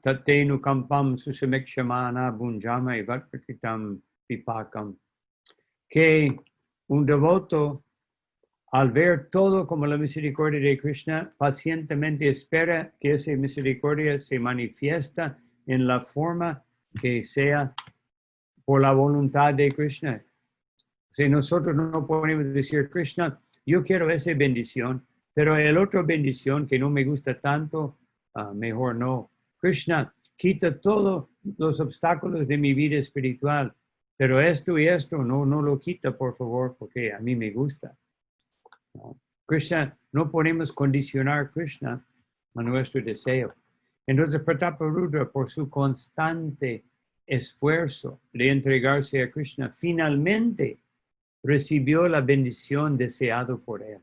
Tatenu kampam susamekshamana bunjama ivatprakitam vipakam, que un devoto, al ver todo como la misericordia de Krishna, pacientemente espera que esa misericordia se manifiesta en la forma que sea por la voluntad de Krishna. Si nosotros no podemos decir, Krishna, yo quiero esa bendición, pero el otra bendición que no me gusta tanto, mejor no. Krishna, quita todos los obstáculos de mi vida espiritual, pero esto y esto no lo quita, por favor, porque a mí me gusta. ¿No? Krishna, no podemos condicionar a Krishna a nuestro deseo. Entonces, Prataparudra, por su constante esfuerzo de entregarse a Krishna, finalmente recibió la bendición deseada por él.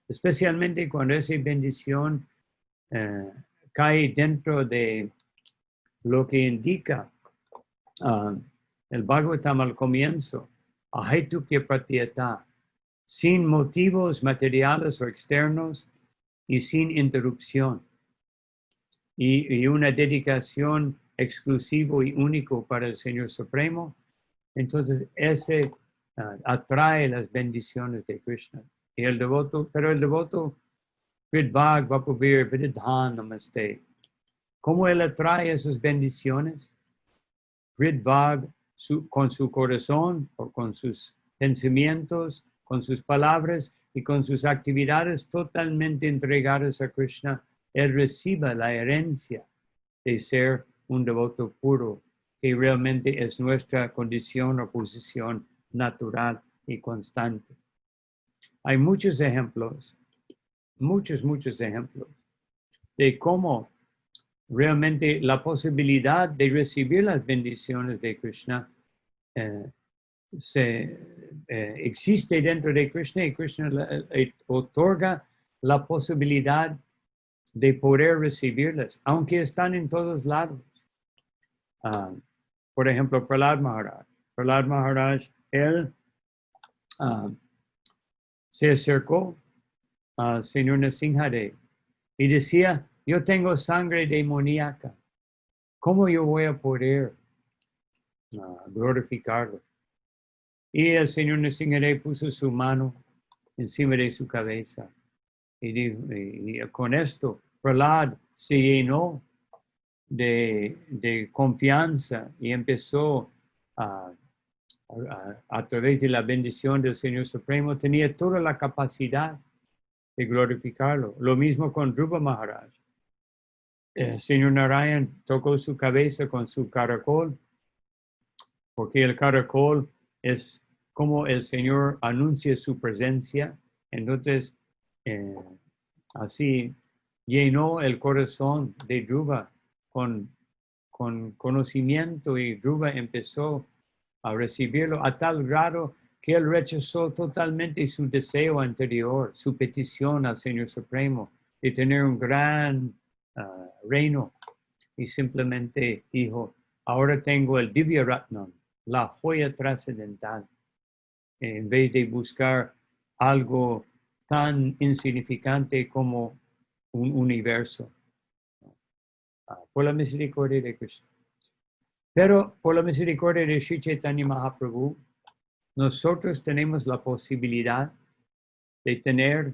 Especialmente cuando esa bendición cae dentro de lo que indica el Bhagavatam al comienzo, ahetukya pratyata, sin motivos materiales o externos y sin interrupción. Y una dedicación exclusiva y única para el Señor Supremo. Entonces, ese atrae las bendiciones de Krishna. Y el devoto, Vidvag Vapuvir Vididhan Namaste. ¿Cómo él atrae esas bendiciones? Vidvag con su corazón o con sus pensamientos, con sus palabras y con sus actividades totalmente entregadas a Krishna, él recibe la herencia de ser un devoto puro que realmente es nuestra condición o posición natural y constante. Hay muchos ejemplos, muchos ejemplos de cómo realmente la posibilidad de recibir las bendiciones de Krishna existe dentro de Krishna, y Krishna otorga la posibilidad de poder recibirlas, aunque están en todos lados. Por ejemplo, Prahlad Maharaj. Prahlad Maharaj, él se acercó al señor Nrsimhadev y decía, yo tengo sangre demoníaca, ¿cómo yo voy a poder glorificarlo? Y el señor Nrsimhadev puso su mano encima de su cabeza y dijo, y con esto Prahlad se llenó de confianza y empezó a través de la bendición del Señor Supremo, tenía toda la capacidad de glorificarlo. Lo mismo con Dhruva Maharaj. El señor Narayan tocó su cabeza con su caracol, porque el caracol es como el Señor anuncia su presencia. Entonces, así llenó el corazón de Dhruva con conocimiento, y Dhruva empezó a recibirlo a tal grado que él rechazó totalmente su deseo anterior, su petición al Señor Supremo de tener un gran reino, y simplemente dijo, ahora tengo el Divya Ratnam, la joya trascendental, en vez de buscar algo tan insignificante como un universo. Por la misericordia de Krishna. Pero por la misericordia de Sri Chaitanya Mahaprabhu, nosotros tenemos la posibilidad de tener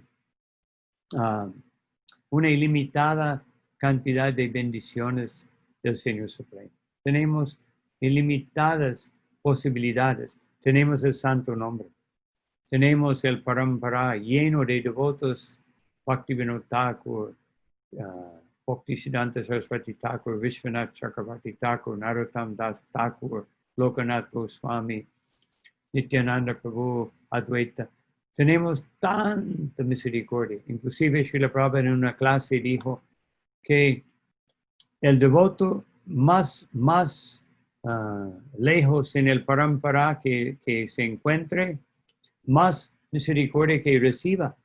una ilimitada cantidad de bendiciones del Señor Supremo. Tenemos ilimitadas posibilidades. Tenemos el santo nombre. Tenemos el Parampara lleno de devotos, Bhaktivinoda Thakur, Bhaktisiddhanta Saraswati Thakur, Vishwanath Chakravarti Thakur, Narottam Das Thakur, Lokanath Goswami, Nityananda Prabhu, Advaita. Tenemos tanta misericordia. Inclusive Srila Prabhupada en una clase dijo que el devoto más lejos en el parampara que se encuentre, más misericordia que reciba.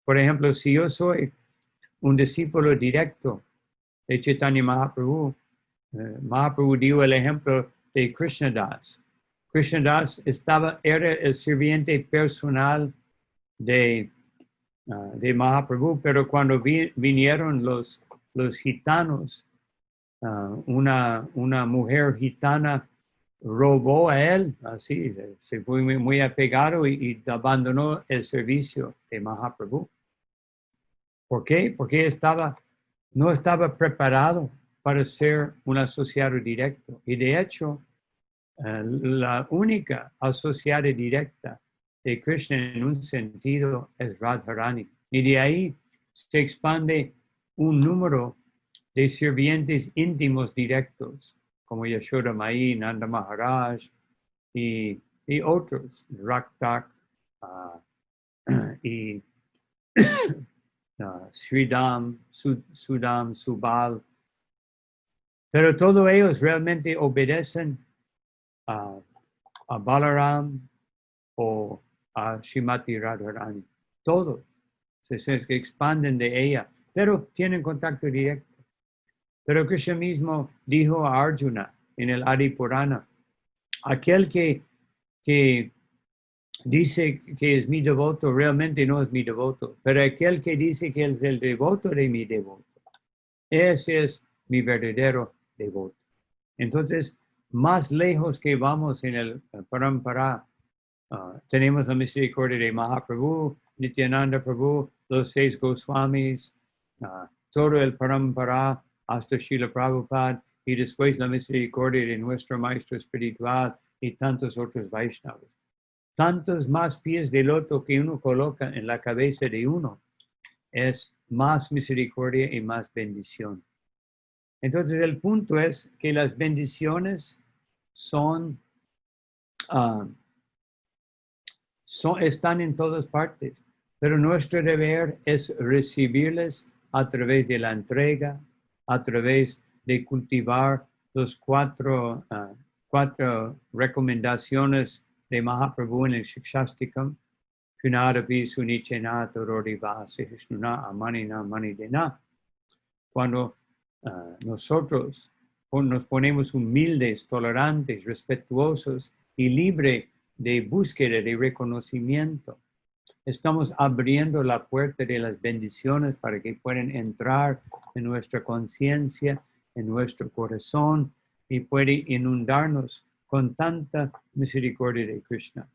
Por ejemplo, si yo soy un discípulo directo de Chaitanya Mahaprabhu, Mahaprabhu dio el ejemplo de Krishnadas. Krishnadas era el sirviente personal de Mahaprabhu, pero cuando vinieron los gitanos, una mujer gitana robó a él, así, se fue muy apegado y abandonó el servicio de Mahaprabhu. ¿Por qué? Porque no estaba preparado para ser un asociado directo. Y de hecho, la única asociada directa de Krishna en un sentido es Radharani. Y de ahí se expande un número de sirvientes íntimos directos, como Yashoda Mai, Nanda Maharaj y otros, Raktak y Sridham, Sudam, Subal. Pero todos ellos realmente obedecen a Balaram o a Srimati Radharani. Todos se expanden de ella, pero tienen contacto directo. Pero Krishna mismo dijo a Arjuna en el Adi Purana, aquel que dice que es mi devoto realmente no es mi devoto, pero aquel que dice que es el devoto de mi devoto, ese es mi verdadero devoto. Entonces, más lejos que vamos en el parampara, tenemos la misericordia de Mahaprabhu, Nityananda Prabhu, los 6 Goswamis, todo el parampara hasta Srila Prabhupada, y después la misericordia de nuestro maestro espiritual y tantos otros Vaishnavas. Tantos más pies de loto que uno coloca en la cabeza de uno, es más misericordia y más bendición. Entonces el punto es que las bendiciones están en todas partes, pero nuestro deber es recibirles a través de la entrega, a través de cultivar los cuatro recomendaciones de Mahaprabhu en el Shikshastikam, Kunadapi Sunichena Tororiva Sehishuna Amanina Manidena. Cuando nosotros nos ponemos humildes, tolerantes, respetuosos y libres de búsqueda de reconocimiento, estamos abriendo la puerta de las bendiciones para que puedan entrar en nuestra conciencia, en nuestro corazón y puede inundarnos con tanta misericordia de Krishna.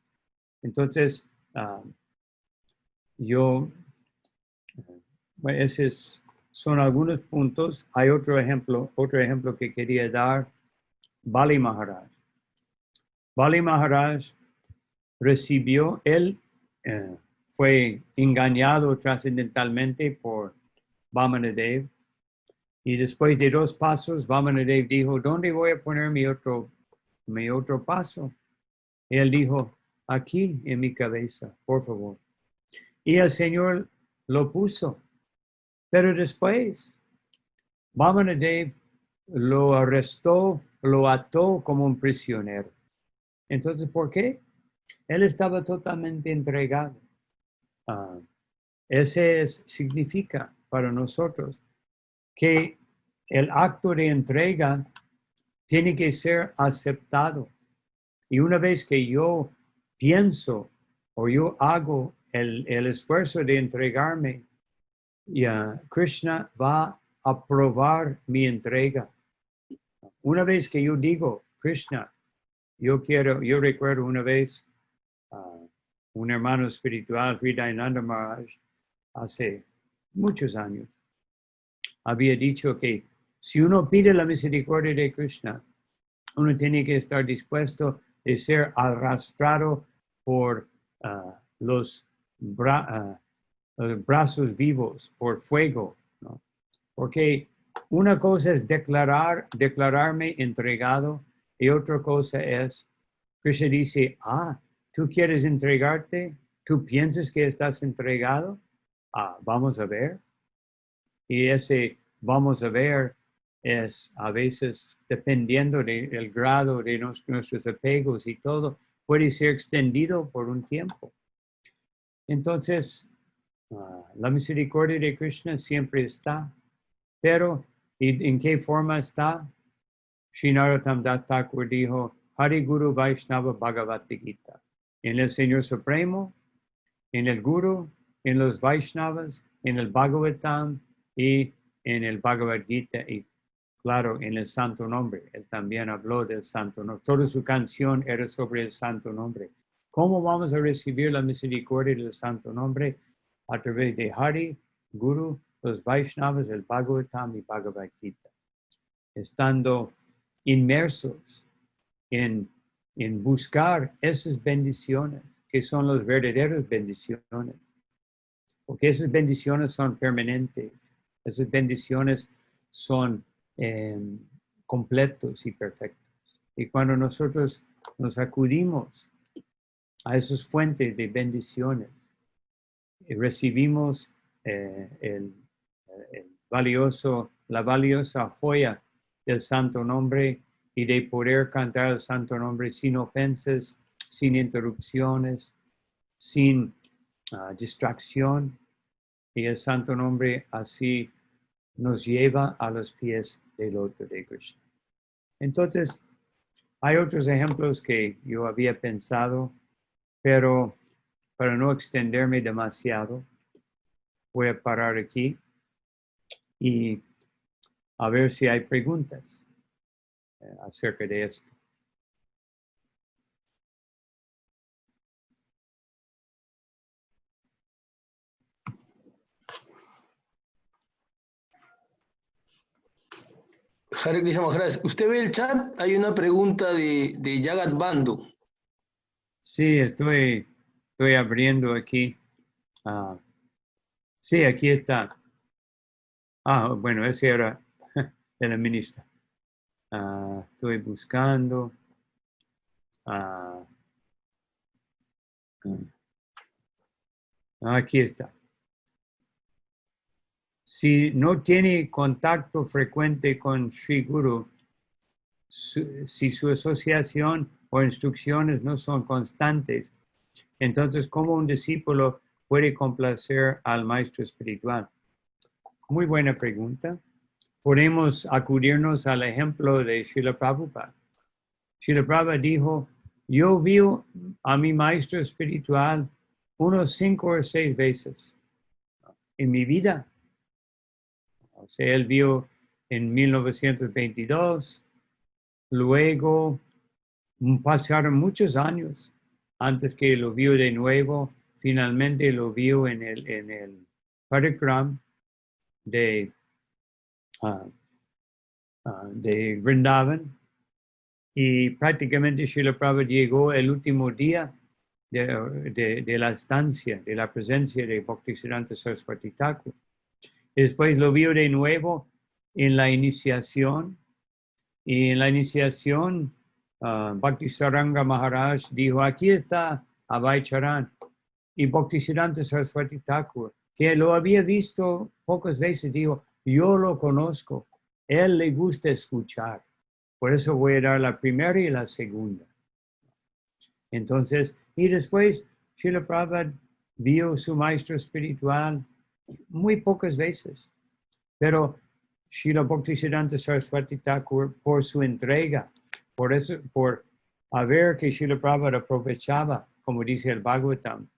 Entonces, esos son algunos puntos. Hay otro ejemplo que quería dar, Bali Maharaj. Bali Maharaj recibió, él fue engañado trascendentalmente por Vamanadev. Y después de 2 pasos, Vamanadev dijo, ¿dónde voy a poner mi otro paso? Él dijo, aquí en mi cabeza, por favor. Y el Señor lo puso. Pero después, Vamanadev lo arrestó, lo ató como un prisionero. Entonces, ¿por qué? Él estaba totalmente entregado. Ese significa para nosotros que el acto de entrega tiene que ser aceptado. Y una vez que yo pienso o yo hago el esfuerzo de entregarme, Krishna va a aprobar mi entrega. Una vez que yo digo, Krishna, yo recuerdo una vez un hermano espiritual, Hridayananda Maharaj, hace muchos años, había dicho que si uno pide la misericordia de Krishna, uno tiene que estar dispuesto a ser arrastrado por los brazos vivos, por fuego, ¿no? Porque una cosa es declararme entregado y otra cosa es, Krishna dice, ¿tú quieres entregarte? ¿Tú piensas que estás entregado? Vamos a ver. Y ese vamos a ver es a veces, dependiendo del grado de nuestros apegos y todo, puede ser extendido por un tiempo. Entonces, la misericordia de Krishna siempre está, pero ¿en qué forma está? Sri Narottam Das Thakur dijo, Hari Guru Vaishnava Bhagavad Gita. En el Señor Supremo, en el Guru, en los Vaishnavas, en el Bhagavatam y en el Bhagavad Gita y claro, en el Santo Nombre. Él también habló del Santo Nombre. Toda su canción era sobre el Santo Nombre. ¿Cómo vamos a recibir la misericordia del Santo Nombre? A través de Hari, Guru, los Vaishnavas, el Bhagavatam y Bhagavad Gita. Estando inmersos en buscar esas bendiciones, que son las verdaderas bendiciones. Porque esas bendiciones son permanentes. Esas bendiciones son completos y perfectos. Y cuando nosotros nos acudimos a esas fuentes de bendiciones, recibimos la valiosa joya del Santo Nombre y de poder cantar el Santo Nombre sin ofensas, sin interrupciones, sin distracción. Y el Santo Nombre así nos lleva a los pies del otro de Krishna. Entonces, hay otros ejemplos que yo había pensado, pero para no extenderme demasiado, voy a parar aquí y a ver si hay preguntas acerca de esto. Hare Krishna Maharaj, usted ve el chat, hay una pregunta de Jagat Bandhu. Sí, estoy abriendo aquí. Sí, aquí está. Bueno, ese era el ministro. Estoy buscando. Aquí está. Si no tiene contacto frecuente con Sri Guru, si su asociación o instrucciones no son constantes, entonces, ¿cómo un discípulo puede complacer al maestro espiritual? Muy buena pregunta. Podemos acudirnos al ejemplo de Srila Prabhupada. Srila Prabhupada dijo, yo vi a mi maestro espiritual unos 5 o 6 veces en mi vida. O sea, él vio en 1922, luego pasaron muchos años antes que lo vio de nuevo, finalmente lo vio en el Parikram de Vrindavan, y prácticamente Srila Prabhupada llegó el último día de la estancia, de la presencia de Bhaktisiddhanta Saraswati Thakur. Después lo vio de nuevo en la iniciación, y en la iniciación Bhaktisaranga Maharaj dijo, aquí está Abhay Charan, y Bhaktisiddhanta Saraswati Thakur, que lo había visto pocas veces, dijo, yo lo conozco, él le gusta escuchar, por eso voy a dar la primera y la segunda. Entonces, y después Srila Prabhupada vio su maestro espiritual muy pocas veces, pero Srila Bhaktisiddhanta Saraswati Thakur, por su entrega, por eso, por ver que Srila Prabhupada aprovechaba, como dice el Bhagavatam,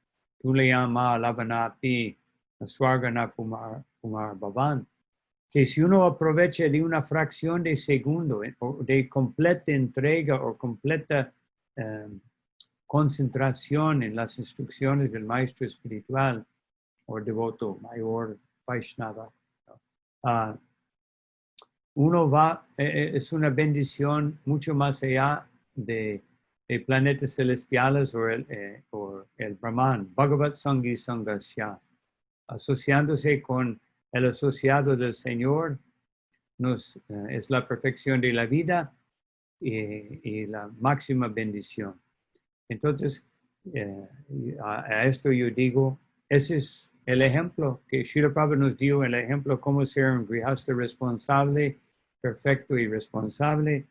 Tulayama Lavanapi Swargana Kumar Bhavan, que si uno aprovecha de una fracción de segundo, de completa entrega o completa concentración en las instrucciones del maestro espiritual o devoto mayor Vaishnava, uno va, es una bendición mucho más allá de planetas celestiales o el Brahman, Bhagavat Sangi Sangasya, asociándose con el asociado del Señor, es la perfección de la vida y la máxima bendición. Entonces, a esto yo digo, ese es el ejemplo que Srila Prabhupada nos dio, el ejemplo cómo ser un grihasta responsable, perfecto y responsable,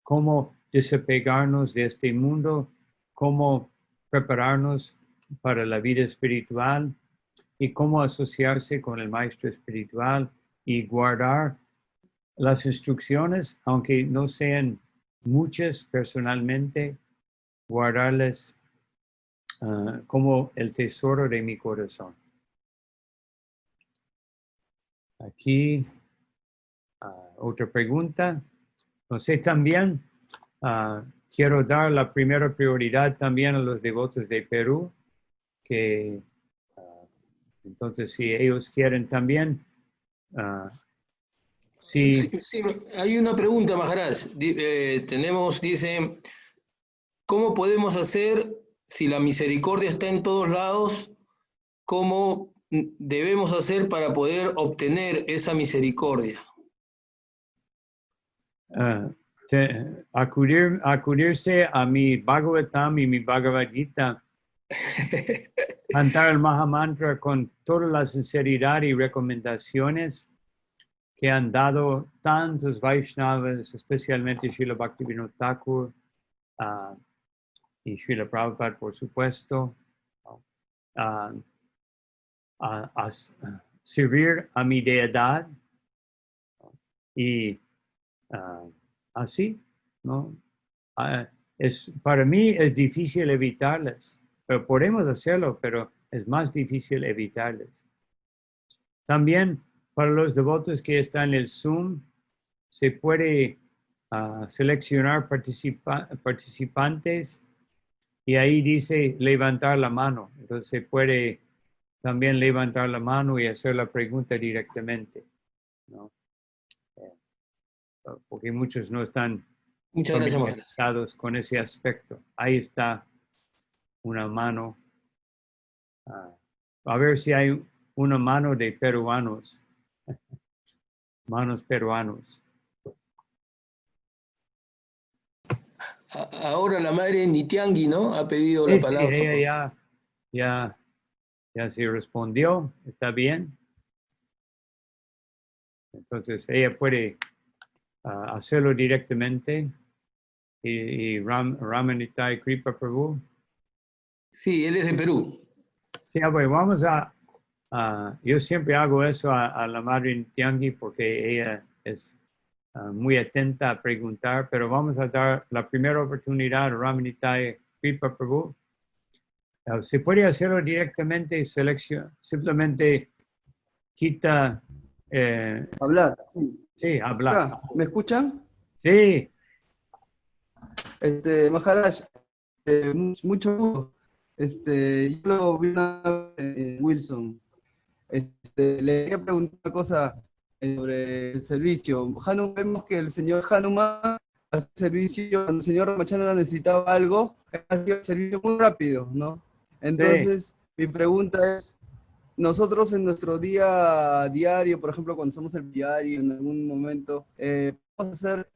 cómo desapegarnos de este mundo, cómo prepararnos para la vida espiritual y cómo asociarse con el maestro espiritual y guardar las instrucciones, aunque no sean muchas personalmente, guardarles como el tesoro de mi corazón. Aquí otra pregunta. Entonces también quiero dar la primera prioridad también a los devotos de Perú, que entonces si ellos quieren también. Sí, hay una pregunta, Maharaj. Dice, ¿cómo podemos hacer si la misericordia está en todos lados? ¿Cómo debemos hacer para poder obtener esa misericordia? Acudirse a mi Bhagavatam y mi Bhagavad Gita, cantar el Mahamantra con toda la sinceridad y recomendaciones que han dado tantos Vaishnavas, especialmente Srila Bhaktivinoda Thakur y Srila Prabhupada, por supuesto, a servir a mi deidad y así, ¿no? Para mí es difícil evitarles, pero podemos hacerlo, pero es más difícil evitarles. También para los devotos que están en el Zoom, se puede seleccionar participantes y ahí dice levantar la mano. Entonces se puede también levantar la mano y hacer la pregunta directamente, ¿no? Porque muchos no están familiarizados con ese aspecto. Ahí está una mano. A ver si hay una mano de peruanos. Manos peruanos. Ahora la madre Nityangi, ¿no? Ha pedido Sí, la sí, palabra. ella ya se respondió, está bien. Entonces ella puede hacerlo directamente. Y Ramanitai Kripa Prabhu. Sí, él es de Perú. Sí, pues vamos yo siempre hago eso a la madre Nityangi porque ella es muy atenta a preguntar, pero vamos a dar la primera oportunidad a Ramanitai Kripa Prabhu. Se puede hacerlo directamente, simplemente quita, Hablar, sí. sí, hablar. Acá, ¿me escuchan? Sí, Maharaj, mucho gusto. Yo lo vi una vez en Wilson. Le quería preguntar una cosa sobre el servicio. Vemos que el señor Hanuman hace servicio, cuando el señor Ramachandra necesitaba algo, hacía el servicio muy rápido, ¿no? Entonces, mi pregunta es, nosotros en nuestro día diario, por ejemplo, cuando hacemos el diario en algún momento, podemos hacer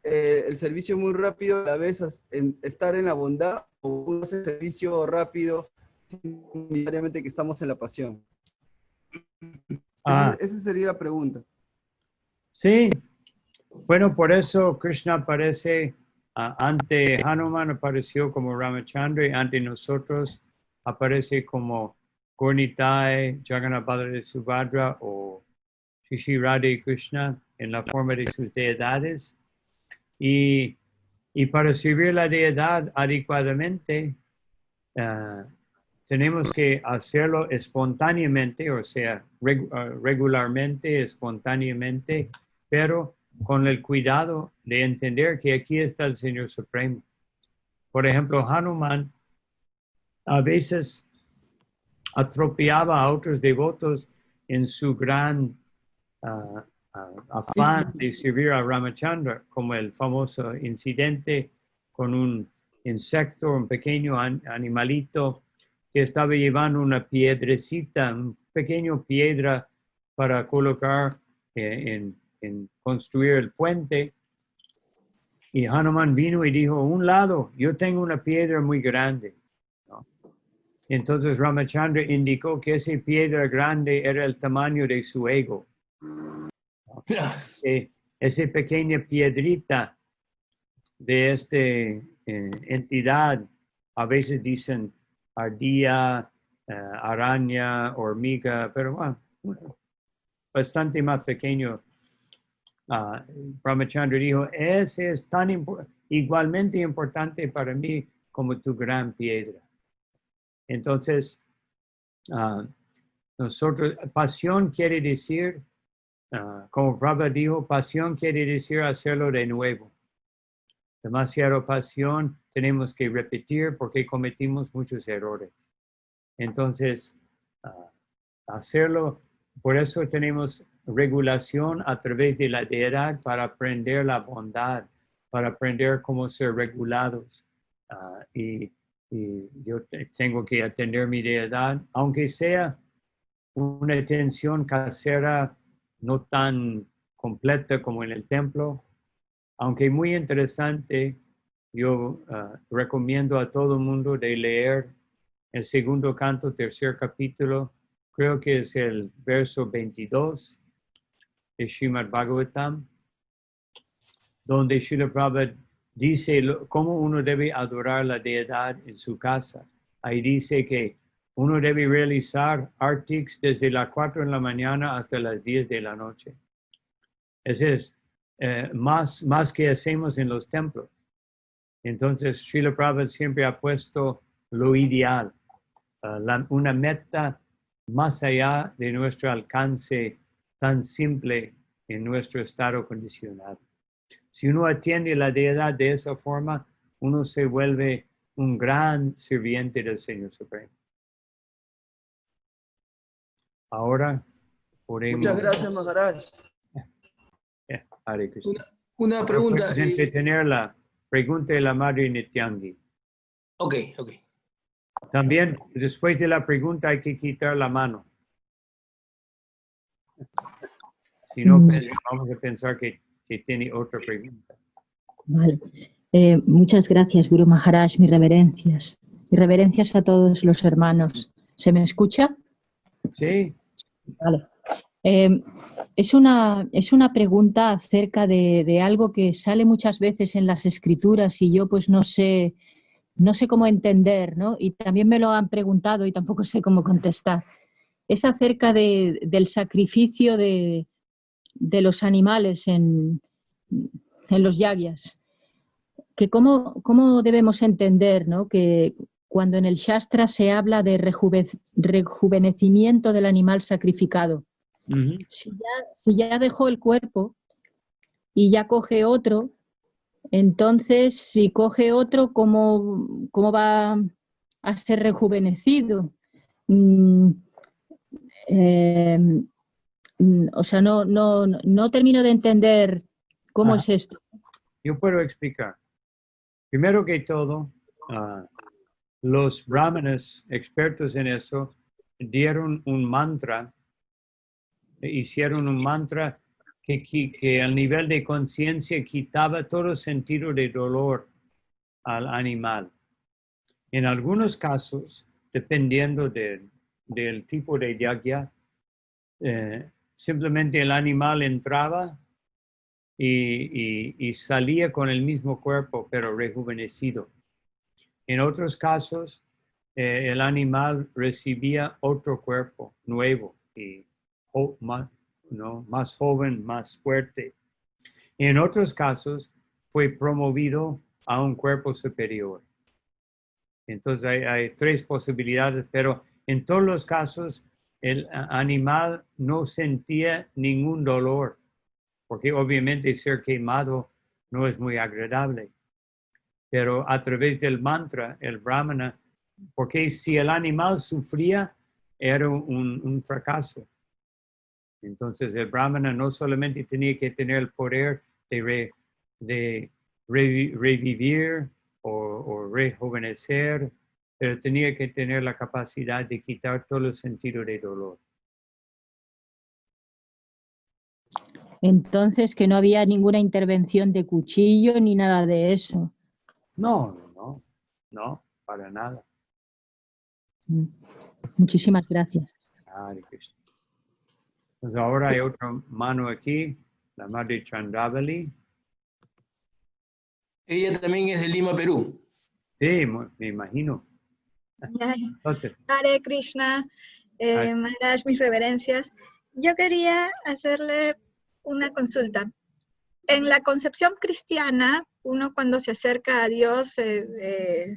el servicio muy rápido a la vez estar en la bondad, o uno hace el servicio rápido sin necesariamente que estamos en la pasión. Esa sería la pregunta. sí. Bueno, por eso Krishna aparece ante Hanuman, apareció como Ramachandra, y ante nosotros aparece como Gornitai, Jagannath Baladev Subhadra o Shri Radha y Krishna en la forma de sus deidades. Y para servir la deidad adecuadamente, tenemos que hacerlo espontáneamente, o sea, regularmente, espontáneamente, pero con el cuidado de entender que aquí está el Señor Supremo. Por ejemplo, Hanuman a veces atropellaba a otros devotos en su gran afán de servir a Ramachandra, como el famoso incidente con un insecto, un pequeño animalito que estaba llevando una piedrecita, una pequeña piedra para colocar en construir el puente. Y Hanuman vino y dijo, un lado, yo tengo una piedra muy grande. ¿No? Entonces Ramachandra indicó que esa piedra grande era el tamaño de su ego. Esa pequeña piedrita de esta entidad, a veces dicen ardilla, araña, hormiga, pero bueno, bastante más pequeño. Ramachandra dijo, ese es igualmente importante para mí como tu gran piedra. Entonces, nosotros, pasión quiere decir, como Prabhupada dijo, pasión quiere decir hacerlo de nuevo. Demasiada pasión tenemos que repetir porque cometimos muchos errores. Entonces, hacerlo, por eso tenemos regulación a través de la deidad para aprender la bondad, para aprender cómo ser regulados. Y yo tengo que atender mi deidad, aunque sea una atención casera no tan completa como en el templo, aunque muy interesante. Yo recomiendo a todo el mundo de leer el segundo canto, tercer capítulo, creo que es el verso 22 de Srimad Bhagavatam, donde Srila Prabhupada dice cómo uno debe adorar la deidad en su casa. Ahí dice que uno debe realizar artics desde las 4 de la mañana hasta las 10 de la noche. Ese es más que hacemos en los templos. Entonces, Srila Prabhupada siempre ha puesto lo ideal, una meta más allá de nuestro alcance tan simple en nuestro estado condicionado. Si uno atiende la deidad de esa forma, uno se vuelve un gran sirviente del Señor Supremo. Ahora podemos... Muchas gracias, Maharaj. Hare Krishna. Una pregunta. Puedes entretener la pregunta de la madre Nityangi. Ok. También, después de la pregunta, hay que quitar la mano. Si no, vamos a pensar que tiene otra pregunta. Vale. Muchas gracias, Guru Maharaj, mis reverencias. Mis reverencias a todos los hermanos. ¿Se me escucha? Sí. Vale. Es una pregunta acerca de algo que sale muchas veces en las escrituras y yo pues no sé cómo entender, ¿no? Y también me lo han preguntado y tampoco sé cómo contestar. Es acerca del sacrificio de los animales en los yagyas. Que cómo debemos entender, ¿no? Que cuando en el Shastra se habla de rejuvenecimiento del animal sacrificado, si ya dejó el cuerpo y ya coge otro, entonces si coge otro, ¿cómo va a ser rejuvenecido? O sea, no termino de entender cómo es esto. Yo puedo explicar. Primero que todo, los brahmanas expertos en eso dieron un mantra, hicieron un mantra que al nivel de conciencia quitaba todo sentido de dolor al animal. En algunos casos, dependiendo del tipo de yagya, simplemente el animal entraba y salía con el mismo cuerpo, pero rejuvenecido. En otros casos, el animal recibía otro cuerpo nuevo y más joven, más fuerte. En otros casos, fue promovido a un cuerpo superior. Entonces hay tres posibilidades, pero en todos los casos el animal no sentía ningún dolor, porque obviamente ser quemado no es muy agradable. Pero a través del mantra, el brahmana, porque si el animal sufría, era un fracaso. Entonces el brahmana no solamente tenía que tener el poder de revivir o rejuvenecer, pero tenía que tener la capacidad de quitar todo el sentido de dolor. Entonces, que no había ninguna intervención de cuchillo ni nada de eso. No, para nada. Muchísimas gracias. Pues ahora hay otra mano aquí, la madre Chandravali. Ella también es de Lima, Perú. Sí, me imagino. Entonces, Hare Krishna, Maharaj, mis reverencias. Yo quería hacerle una consulta. En la concepción cristiana, uno cuando se acerca a Dios le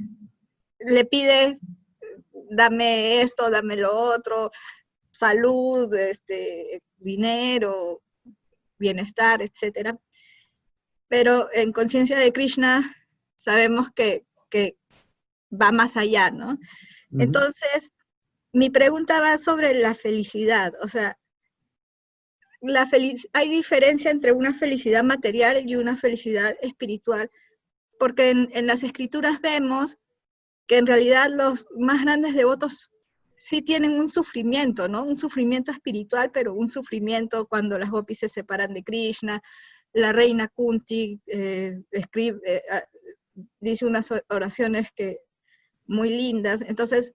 pide, dame esto, dame lo otro, salud, dinero, bienestar, etc. Pero en conciencia de Krishna sabemos que va más allá, ¿no? Entonces, mi pregunta va sobre la felicidad. O sea, hay diferencia entre una felicidad material y una felicidad espiritual, porque en las escrituras vemos que en realidad los más grandes devotos sí tienen un sufrimiento, ¿no? Un sufrimiento espiritual, pero un sufrimiento cuando las gopis se separan de Krishna. La reina Kunti dice unas oraciones muy lindas. Entonces,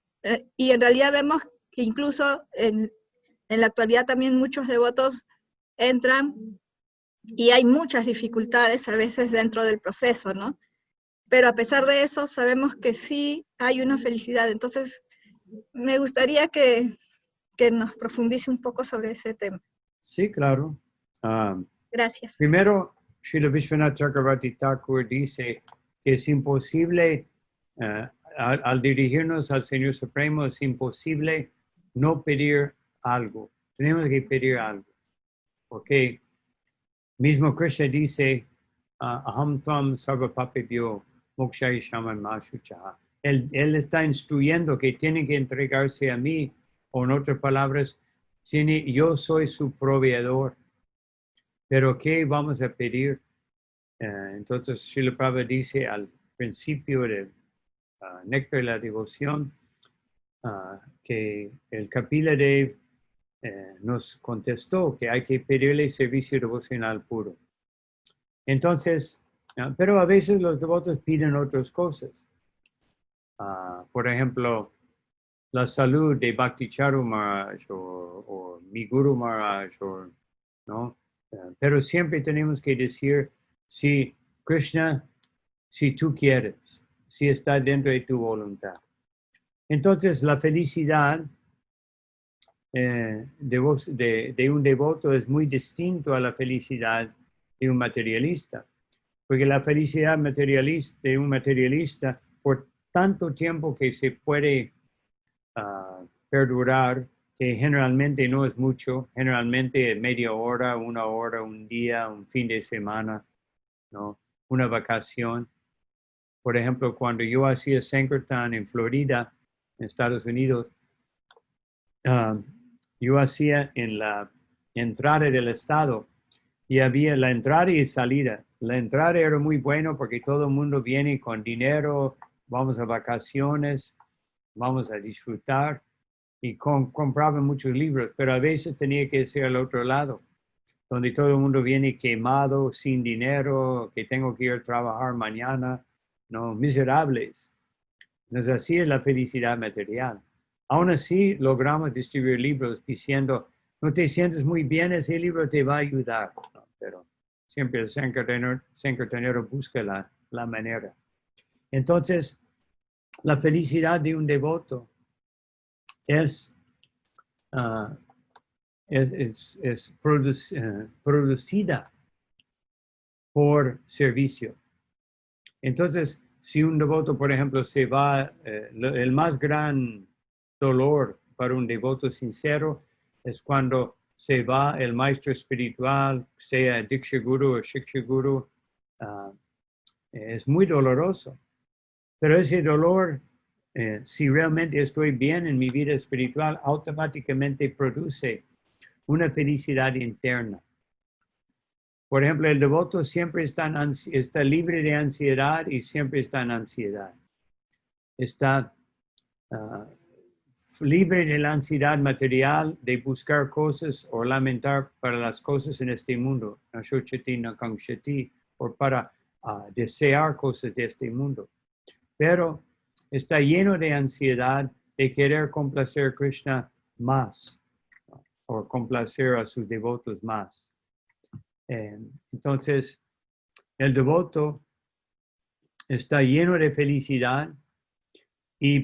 y en realidad vemos que incluso en la actualidad también muchos devotos entran y hay muchas dificultades a veces dentro del proceso, ¿no? Pero a pesar de eso sabemos que sí hay una felicidad. Entonces, me gustaría que nos profundice un poco sobre ese tema. Sí, claro. Gracias. Primero, Srila Vishwanath Chakravarti Thakur dice que es imposible, al dirigirnos al Señor Supremo, es imposible no pedir algo. Tenemos que pedir algo. Porque mismo Krishna dice, Aham Tvam Sarva Papebhyo Mokshai Shaman Mashuchaha. Él está instruyendo que tienen que entregarse a mí, o en otras palabras, yo soy su proveedor. Pero ¿qué vamos a pedir? Entonces, Srila Prabhupada dice al principio del Néctar de la Devoción que el Kapila Dev nos contestó que hay que pedirle servicio devocional puro. Entonces, Pero a veces los devotos piden otras cosas. Por ejemplo, la salud de Bhakti Charu Maharaj o mi Guru Maharaj, ¿no? Pero siempre tenemos que decir, si Krishna, si tú quieres, si está dentro de tu voluntad. Entonces la felicidad de un devoto es muy distinto a la felicidad de un materialista. Porque la felicidad materialista de un materialista, por tanto tiempo que se puede perdurar, que generalmente no es mucho, generalmente media hora, una hora, un día, un fin de semana, ¿no? Una vacación. Por ejemplo, cuando yo hacía Sankirtan en Florida, en Estados Unidos, yo hacía en la entrada del estado y había la entrada y salida. La entrada era muy bueno porque todo el mundo viene con dinero, vamos a vacaciones, vamos a disfrutar y compraban muchos libros, pero a veces tenía que ser al otro lado, donde todo el mundo viene quemado, sin dinero, que tengo que ir a trabajar mañana, no, miserables. Entonces así es la felicidad material. Aún así logramos distribuir libros diciendo, no te sientes muy bien, ese libro te va a ayudar, ¿no? Pero siempre el Sankirtanero busca la manera. Entonces, la felicidad de un devoto es producida por servicio. Entonces, si un devoto, por ejemplo, se va, el más gran dolor para un devoto sincero es cuando se va el maestro espiritual, sea Diksha Guru o Shiksha Guru, es muy doloroso. Pero ese dolor, si realmente estoy bien en mi vida espiritual, automáticamente produce una felicidad interna. Por ejemplo, el devoto siempre está libre de ansiedad y siempre está en ansiedad. Está libre de la ansiedad material de buscar cosas o lamentar para las cosas en este mundo, o para desear cosas de este mundo. Pero está lleno de ansiedad de querer complacer a Krishna más o complacer a sus devotos más. Entonces, el devoto está lleno de felicidad,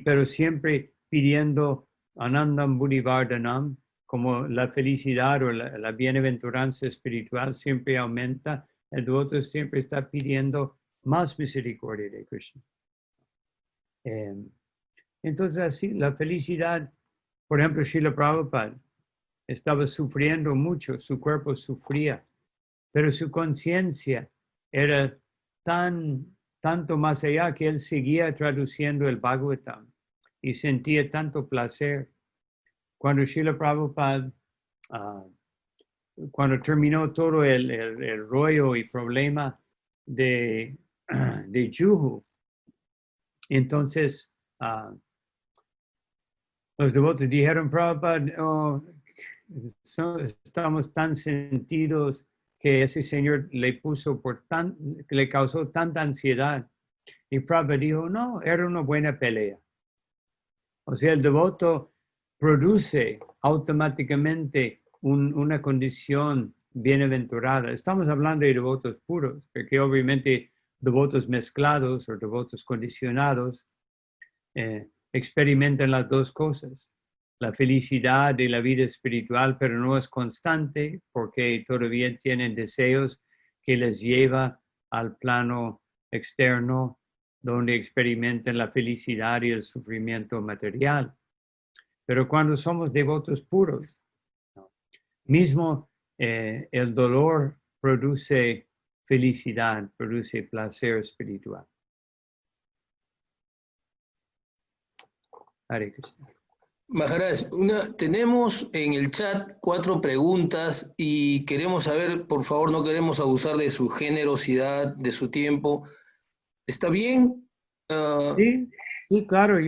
pero siempre pidiendo Anandam Buddhivardhanam, como la felicidad o la bienaventuranza espiritual siempre aumenta, el devoto siempre está pidiendo más misericordia de Krishna. Entonces, así, la felicidad, por ejemplo, Srila Prabhupada estaba sufriendo mucho, su cuerpo sufría, pero su conciencia era tanto más allá que él seguía traduciendo el Bhagavatam y sentía tanto placer. Cuando Srila Prabhupada, cuando terminó todo el rollo y problema de Juhu, entonces los devotos dijeron, Prabhupada, oh, estamos tan sentidos que ese señor le causó tanta ansiedad. Y Prabhupada dijo, no, era una buena pelea. O sea, el devoto produce automáticamente una condición bienaventurada. Estamos hablando de devotos puros, porque obviamente devotos mezclados o devotos condicionados experimentan las dos cosas. La felicidad de la vida espiritual, pero no es constante porque todavía tienen deseos que les lleva al plano externo donde experimentan la felicidad y el sufrimiento material. Pero cuando somos devotos puros, mismo el dolor produce felicidad, produce placer espiritual. Hare Krishna. Maharaj, tenemos en el chat 4 preguntas y queremos saber, por favor, no queremos abusar de su generosidad, de su tiempo. ¿Está bien? Sí, claro,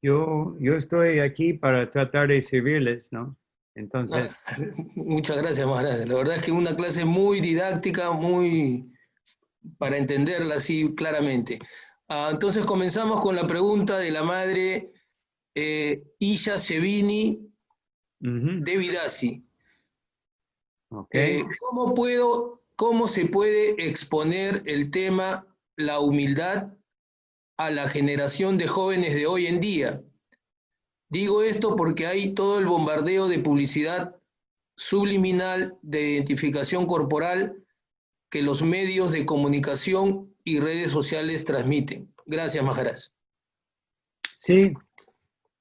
yo estoy aquí para tratar de servirles, ¿no? Entonces... Muchas gracias, Maharaj. La verdad es que una clase muy didáctica, muy para entenderla así claramente. Entonces comenzamos con la pregunta de la madre Isha Shevini Devidasi. Okay. ¿Cómo se puede exponer el tema la humildad a la generación de jóvenes de hoy en día? Digo esto porque hay todo el bombardeo de publicidad subliminal de identificación corporal que los medios de comunicación y redes sociales transmiten. Gracias, Maharaj. Sí,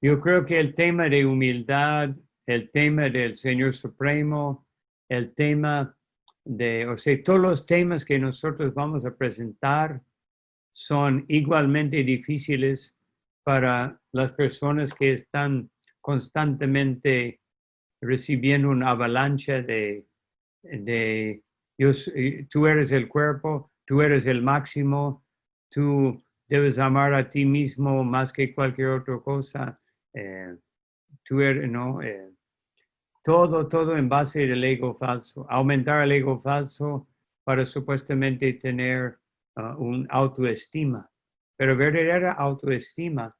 yo creo que el tema de humildad, el tema del Señor Supremo, el tema de, o sea, todos los temas que nosotros vamos a presentar son igualmente difíciles para las personas que están constantemente recibiendo una avalancha de tú eres el cuerpo, tú eres el máximo, tú debes amar a ti mismo más que cualquier otra cosa. Tú eres, ¿no? Todo en base del ego falso. Aumentar el ego falso para supuestamente tener un autoestima. Pero verdadera autoestima,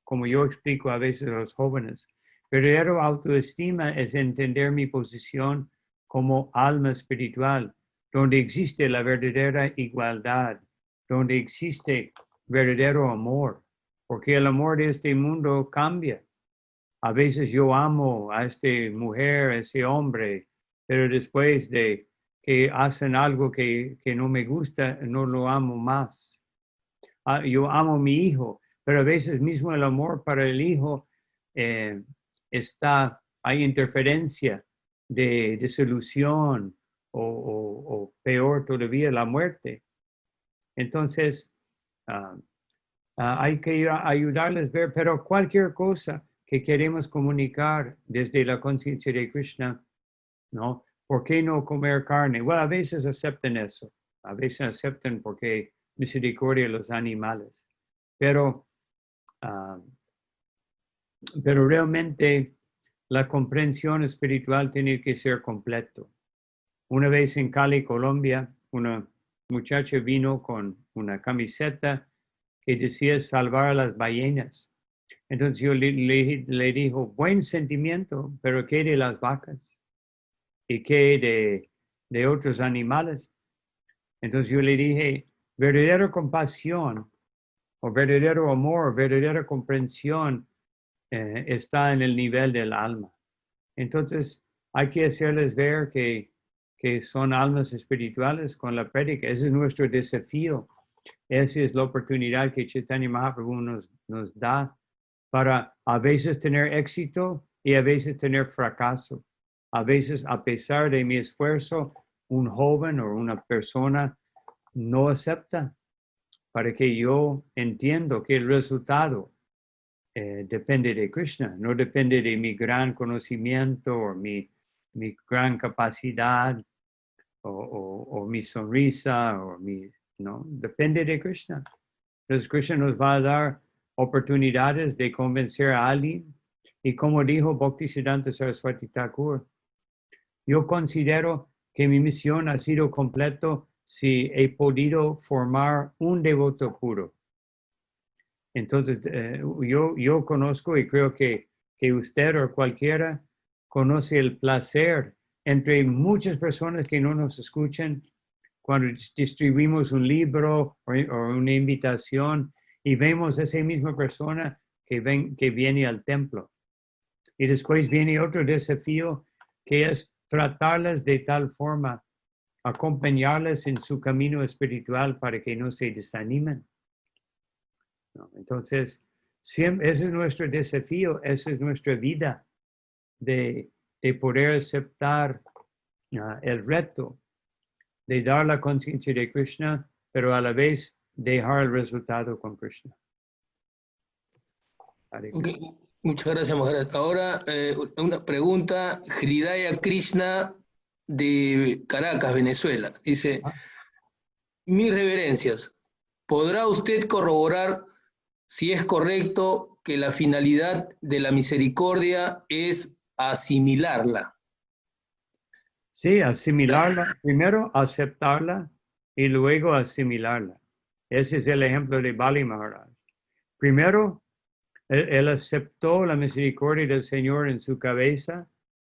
como yo explico a veces a los jóvenes, verdadera autoestima es entender mi posición como alma espiritual, donde existe la verdadera igualdad, donde existe verdadero amor, porque el amor de este mundo cambia. A veces yo amo a esta mujer, a ese hombre, pero después de que hacen algo que no me gusta, no lo amo más. Yo amo a mi hijo, pero a veces mismo el amor para el hijo hay interferencia de desilusión o peor todavía, la muerte. Entonces, hay que ayudarles a ver, pero cualquier cosa que queremos comunicar desde la conciencia de Krishna, ¿no? ¿Por qué no comer carne? Bueno, a veces aceptan eso, a veces aceptan porque misericordia de los animales, pero realmente la comprensión espiritual tiene que ser completo. Una vez en Cali, Colombia, una muchacha vino con una camiseta que decía salvar a las ballenas. Entonces yo le dijo, buen sentimiento, pero ¿qué de las vacas? ¿Y qué de otros animales? Entonces yo le dije, verdadera compasión, o verdadero amor, verdadera comprensión está en el nivel del alma. Entonces hay que hacerles ver que son almas espirituales con la prédica. Ese es nuestro desafío. Esa es la oportunidad que Chaitanya Mahaprabhu nos da para a veces tener éxito y a veces tener fracaso. A veces, a pesar de mi esfuerzo, un joven o una persona no acepta, para que yo entiendo que el resultado depende de Krishna, no depende de mi gran conocimiento o mi gran capacidad o mi sonrisa no, depende de Krishna. Entonces Krishna nos va a dar oportunidades de convencer a alguien y como dijo Bhaktisiddhanta Saraswati Thakur, yo considero que mi misión ha sido completo si he podido formar un devoto puro. Entonces, yo conozco y creo que usted o cualquiera conoce el placer entre muchas personas que no nos escuchan cuando distribuimos un libro o una invitación y vemos a esa misma persona que viene al templo. Y después viene otro desafío que es tratarlas de tal forma, acompañarlas en su camino espiritual para que no se desanimen. ¿No? Entonces, ese es nuestro desafío, esa es nuestra vida de poder aceptar el reto de dar la conciencia de Krishna, pero a la vez dejar el resultado con Krishna. Okay. Muchas gracias, Maharaj. Ahora una pregunta, Hridaya Krishna de Caracas, Venezuela. Dice, mis reverencias, ¿podrá usted corroborar si es correcto que la finalidad de la misericordia es asimilarla? Sí, asimilarla, primero aceptarla y luego asimilarla. Ese es el ejemplo de Bali Maharaj. Primero, él aceptó la misericordia del Señor en su cabeza,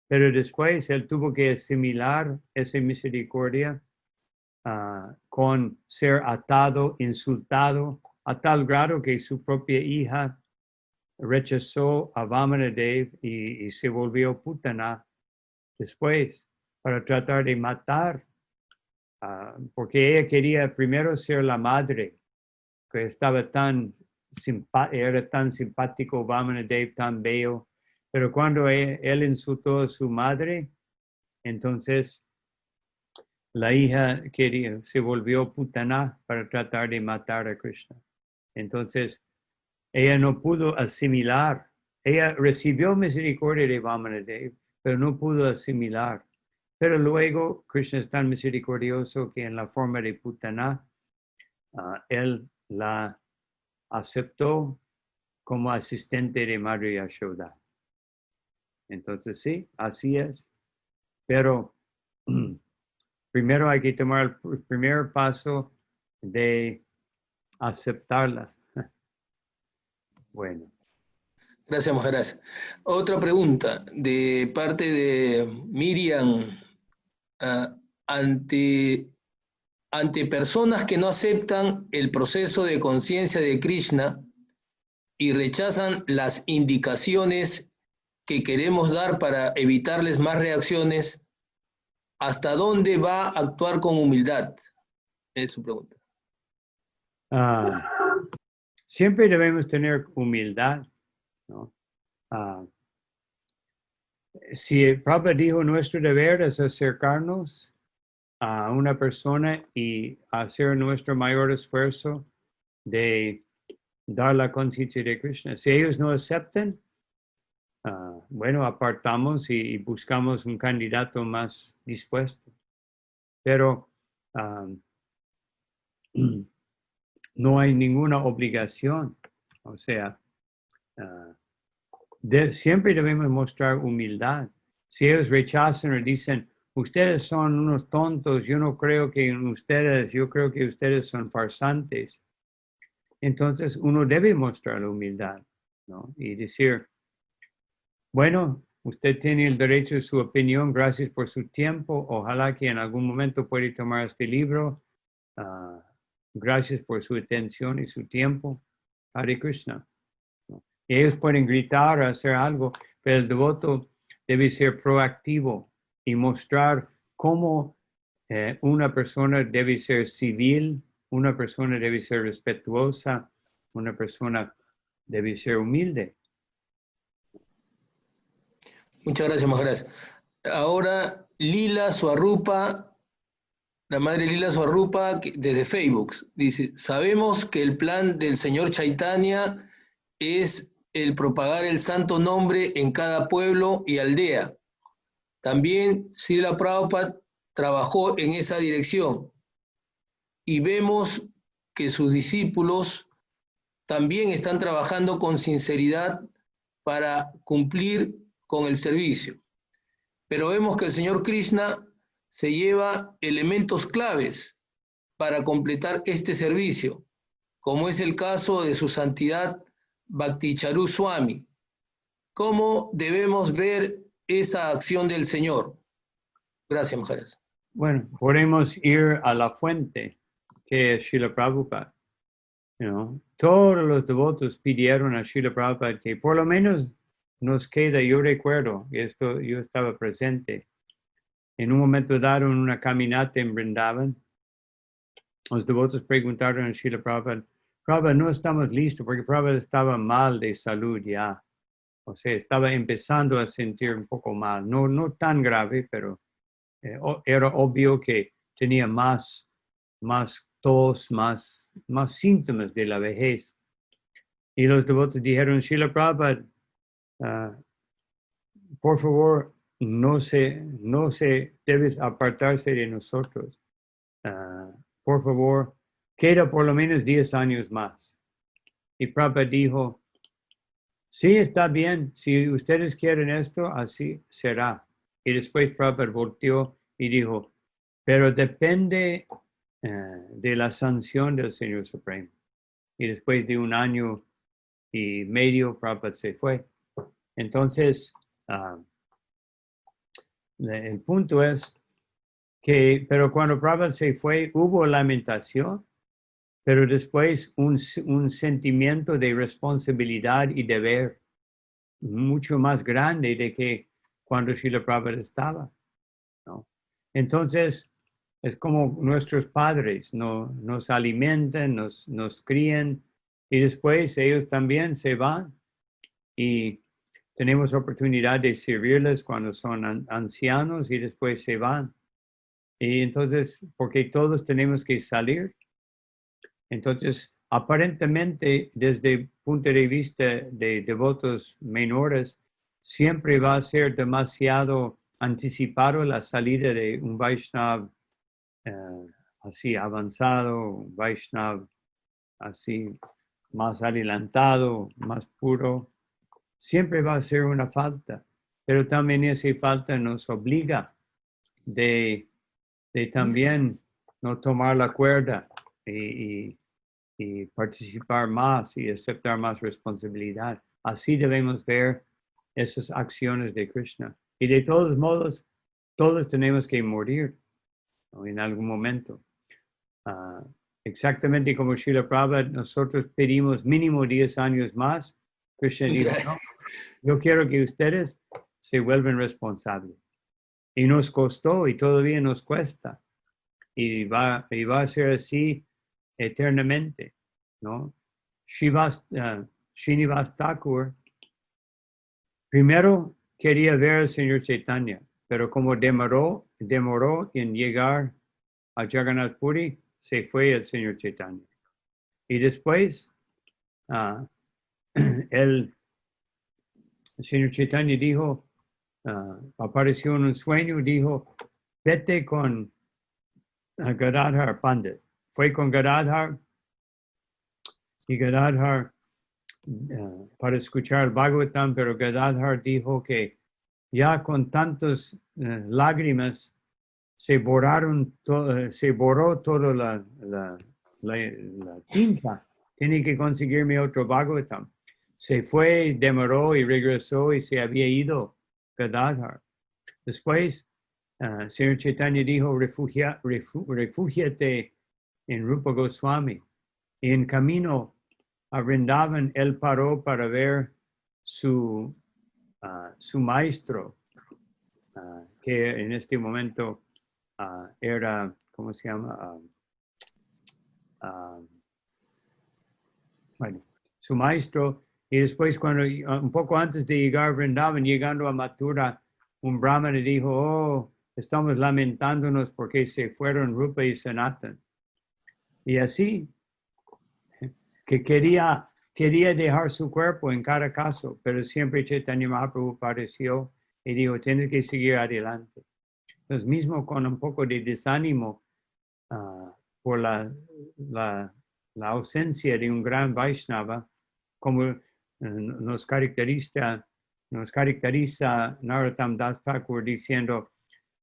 pero después él tuvo que asimilar esa misericordia con ser atado, insultado, a tal grado que su propia hija rechazó a Vamanadev y se volvió putana después para tratar de matar, porque ella quería primero ser la madre, que estaba era tan simpático Vamanadev, tan bello, pero cuando él insultó a su madre, entonces la hija se volvió putana para tratar de matar a Krishna. Entonces, ella no pudo asimilar. Ella recibió misericordia de Vamanadev, pero no pudo asimilar. Pero luego, Krishna es tan misericordioso que en la forma de putana, él la aceptó como asistente de Madre Yashoda. Entonces, sí, así es. Pero primero hay que tomar el primer paso de aceptarla. Bueno. Gracias, Maharaj. Otra pregunta de parte de Miriam. Ante personas que no aceptan el proceso de conciencia de Krishna y rechazan las indicaciones que queremos dar para evitarles más reacciones, ¿hasta dónde va a actuar con humildad? Es su pregunta. Siempre debemos tener humildad, ¿no? Si el Prabhupada dijo, nuestro deber es acercarnos a una persona y hacer nuestro mayor esfuerzo de dar la conciencia de Krishna. Si ellos no aceptan, bueno, apartamos y buscamos un candidato más dispuesto. Pero no hay ninguna obligación. O sea, siempre debemos mostrar humildad. Si ellos rechazan o dicen, ustedes son unos tontos, yo no creo que en ustedes, yo creo que ustedes son farsantes. Entonces uno debe mostrar la humildad, ¿no? Y decir, bueno, usted tiene el derecho a su opinión, gracias por su tiempo, ojalá que en algún momento pueda tomar este libro, gracias por su atención y su tiempo, Hare Krishna. Y ellos pueden gritar o hacer algo, pero el devoto debe ser proactivo y mostrar cómo una persona debe ser civil, una persona debe ser respetuosa, una persona debe ser humilde. Muchas gracias, Maharaj. Ahora, Lila Suarrupa, la madre Lila Suarrupa, desde Facebook, dice, sabemos que el plan del señor Chaitanya es el propagar el santo nombre en cada pueblo y aldea. También Srila Prabhupada trabajó en esa dirección y vemos que sus discípulos también están trabajando con sinceridad para cumplir con el servicio. Pero vemos que el Señor Krishna se lleva elementos claves para completar este servicio, como es el caso de su santidad Bhakticharu Swami. ¿Cómo debemos ver esa acción del Señor? Gracias, Maharaj. Bueno, podemos ir a la fuente, que es Srila Prabhupada. Todos los devotos pidieron a Srila Prabhupada que por lo menos nos queda, yo recuerdo, esto yo estaba presente, en un momento dado en una caminata en Vrindavan, los devotos preguntaron a Srila Prabhupada, Prabhupada, no estamos listos porque Prabhupada estaba mal de salud ya. O sea, estaba empezando a sentir un poco mal, no tan grave, pero era obvio que tenía más tos, más síntomas de la vejez. Y los devotos dijeron, Srila Prabhupada, por favor, no se debes apartarse de nosotros. Por favor, queda por lo menos 10 años más. Y Prabhupada dijo, sí, está bien, si ustedes quieren esto, así será. Y después Prabhupada volteó y dijo, pero depende de la sanción del Señor Supremo. Y después de 1 año y medio, Prabhupada se fue. Entonces, el punto es que, pero cuando Prabhupada se fue, hubo lamentación, pero después un sentimiento de responsabilidad y deber mucho más grande de que cuando Srila Prabhupada estaba, ¿no? Entonces, es como nuestros padres, nos alimentan, nos crían, y después ellos también se van. Y tenemos oportunidad de servirles cuando son ancianos y después se van. Y entonces, porque todos tenemos que salir. Entonces, aparentemente, desde el punto de vista de devotos menores, siempre va a ser demasiado anticipado la salida de un Vaishnava así avanzado, un Vaishnava así más adelantado, más puro. Siempre va a ser una falta, pero también esa falta nos obliga de también no tomar la cuerda y participar más y aceptar más responsabilidad. Así debemos ver esas acciones de Krishna. Y de todos modos, todos tenemos que morir, ¿no? En algún momento. Exactamente como Srila Prabhupada, nosotros pedimos mínimo 10 años más. Krishna dijo, no, yo quiero que ustedes se vuelvan responsables. Y nos costó y todavía nos cuesta. Y va a ser así eternamente, ¿no? Srinivas Thakur primero quería ver al Señor Chaitanya, pero como demoró en llegar a Jagannath Puri, se fue el Señor Chaitanya. Y después, el Señor Chaitanya dijo, apareció en un sueño, dijo, vete con Gadadhar Pandit. Fue con Gadadhar y Gadadhar para escuchar el Bhagavatam, pero Gadadhar dijo que ya con tantas lágrimas se borró toda la tinta. Tiene que conseguirme otro Bhagavatam. Se fue, demoró y regresó y se había ido Gadadhar. Después, Señor Chaitanya dijo, refúgiate en Rupa Goswami. Y en camino a Vrindavan, él paró para ver su maestro, que en este momento era, ¿cómo se llama? Bueno, su maestro. Y después, cuando un poco antes de llegar a Vrindavan, llegando a Mathura, un brahmana dijo, oh, estamos lamentándonos porque se fueron Rupa y Sanatan. Y así, que quería dejar su cuerpo en cada caso, pero siempre Chaitanya Mahaprabhu apareció y dijo, tienes que seguir adelante. Entonces, mismo con un poco de desánimo por la ausencia de un gran Vaishnava, como nos caracteriza Narottam Das Thakur diciendo,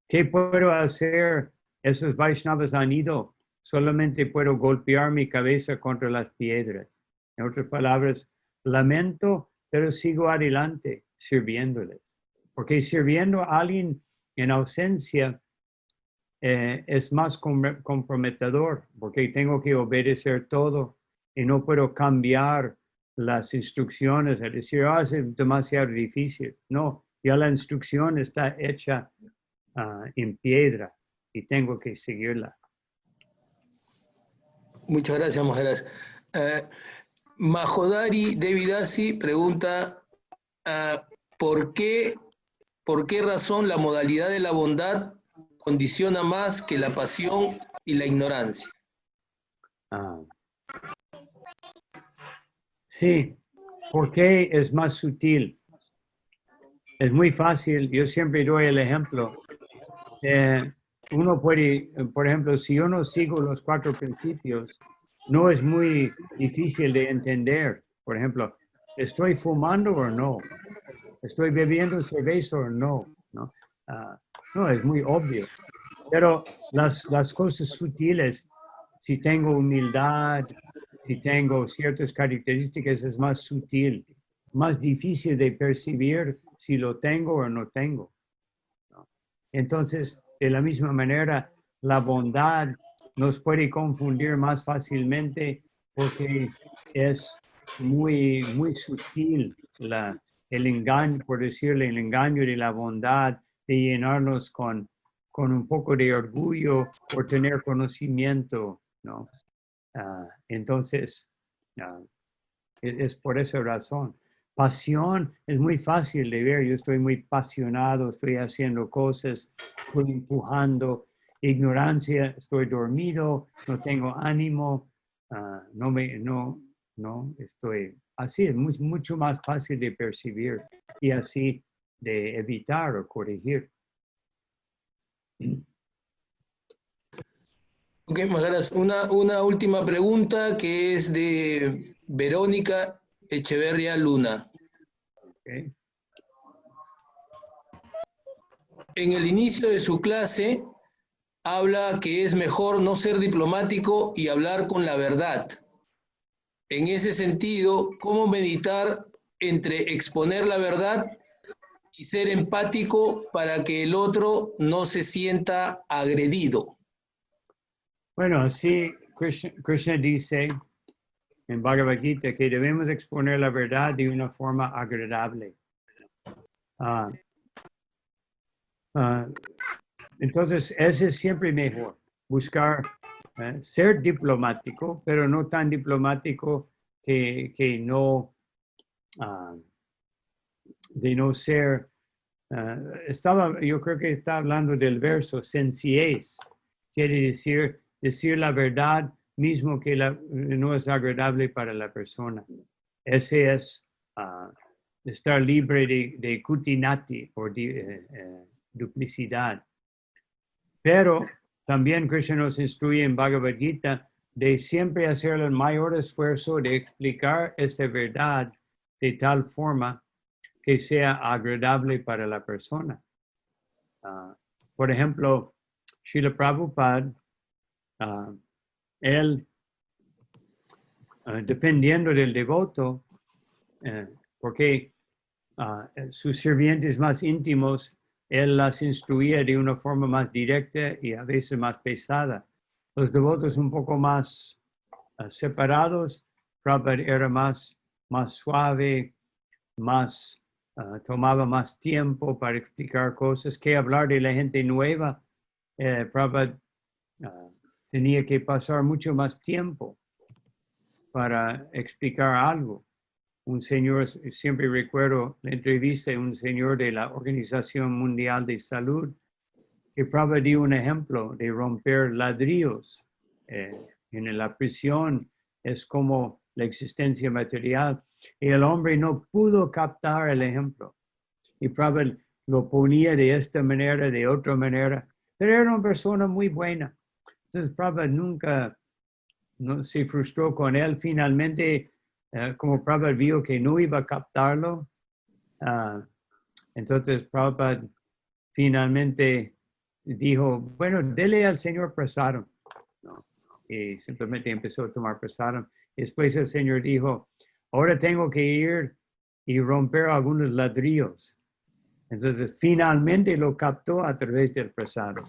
¿qué puedo hacer? Esos Vaishnavas han ido, solamente puedo golpear mi cabeza contra las piedras. En otras palabras, lamento, pero sigo adelante sirviéndoles. Porque sirviendo a alguien en ausencia es más comprometedor, porque tengo que obedecer todo y no puedo cambiar las instrucciones, es decir, es demasiado difícil. No, ya la instrucción está hecha en piedra y tengo que seguirla. Muchas gracias, Maharaj. Mahodari Devidasi pregunta, ¿por qué razón la modalidad de la bondad condiciona más que la pasión y la ignorancia? Sí, porque es más sutil. Es muy fácil, yo siempre doy el ejemplo. Uno puede, por ejemplo, si yo no sigo los 4 principios, no es muy difícil de entender. Por ejemplo, ¿estoy fumando o no? ¿Estoy bebiendo cerveza o no? No, es muy obvio. Pero las cosas sutiles si tengo humildad, si tengo ciertas características, es más sutil, más difícil de percibir si lo tengo o no tengo, ¿no? Entonces, de la misma manera, la bondad nos puede confundir más fácilmente porque es muy sutil el engaño, por decirle, el engaño de la bondad, de llenarnos con un poco de orgullo por tener conocimiento, ¿no? Entonces, es por esa razón. Pasión es muy fácil de ver. Yo estoy muy apasionado, estoy haciendo cosas, estoy empujando. Ignorancia, estoy dormido, no tengo ánimo, no estoy. Así es mucho más fácil de percibir y así de evitar o corregir. Ok, Maharaj, una última pregunta que es de Verónica Echeverria Luna. Okay. En el inicio de su clase habla que es mejor no ser diplomático y hablar con la verdad. En ese sentido, ¿cómo meditar entre exponer la verdad y ser empático para que el otro no se sienta agredido? Bueno, así Krishna dice en Bhagavad Gita que debemos exponer la verdad de una forma agradable. Entonces, ese es siempre mejor, buscar ser diplomático, pero no tan diplomático que no, de no ser, yo creo que está hablando del verso, sencillez, quiere decir la verdad mismo que no es agradable para la persona. Ese es estar libre de kutinati o duplicidad. Pero también Krishna nos instruye en Bhagavad Gita de siempre hacer el mayor esfuerzo de explicar esta verdad de tal forma que sea agradable para la persona. Por ejemplo, Srila Prabhupada, él, dependiendo del devoto, porque sus sirvientes más íntimos, él las instruía de una forma más directa y a veces más pesada. Los devotos un poco más separados, Prabhupada era más suave, tomaba más tiempo para explicar cosas, que hablar de la gente nueva. Prabhupada tenía que pasar mucho más tiempo para explicar algo. Un señor, siempre recuerdo la entrevista de un señor de la Organización Mundial de Salud, que Prabhupada dio un ejemplo de romper ladrillos. En la prisión es como la existencia material, y el hombre no pudo captar el ejemplo. Y Prabhupada lo ponía de esta manera, de otra manera, pero era una persona muy buena. Entonces Prabhupada nunca se frustró con él. Finalmente, como Prabhupada vio que no iba a captarlo, entonces Prabhupada finalmente dijo, bueno, dele al Señor prasadam, ¿no? Y simplemente empezó a tomar prasadam. Después el Señor dijo, ahora tengo que ir y romper algunos ladrillos. Entonces finalmente lo captó a través del prasadam.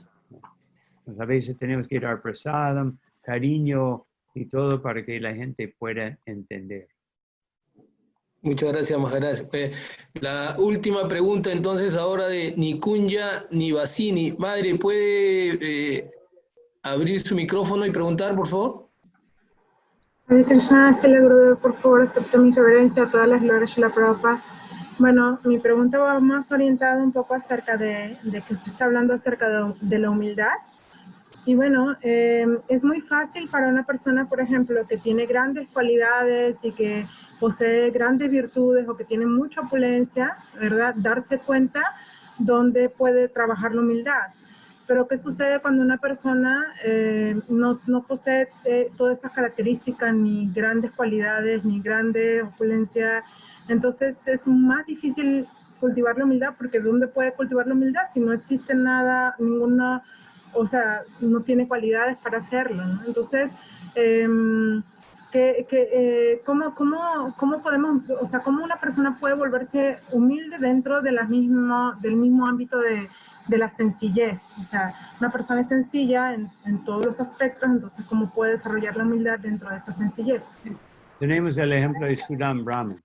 Pues a veces tenemos que dar prasadam, cariño y todo para que la gente pueda entender. Muchas gracias, Maharaj. La última pregunta entonces ahora de Nikunja Nivasini. Madre, ¿puede abrir su micrófono y preguntar, por favor? Hare Krishna, Gurudev, por favor, acepte mi reverencia a todas las glorias de la Prabhupada. Bueno, mi pregunta va más orientada un poco acerca de que usted está hablando acerca de la humildad. Y bueno, es muy fácil para una persona, por ejemplo, que tiene grandes cualidades y que posee grandes virtudes o que tiene mucha opulencia, ¿verdad? Darse cuenta dónde puede trabajar la humildad. Pero ¿qué sucede cuando una persona no posee todas esas características, ni grandes cualidades, ni grande opulencia? Entonces es más difícil cultivar la humildad, porque ¿dónde puede cultivar la humildad si no existe nada, ninguna o sea, no tiene cualidades para hacerlo, ¿no? Entonces, ¿cómo podemos, o sea, cómo una persona puede volverse humilde dentro de del mismo ámbito de la sencillez? O sea, una persona es sencilla en todos los aspectos, entonces, ¿cómo puede desarrollar la humildad dentro de esa sencillez? Tenemos el ejemplo de Sudam Brahman.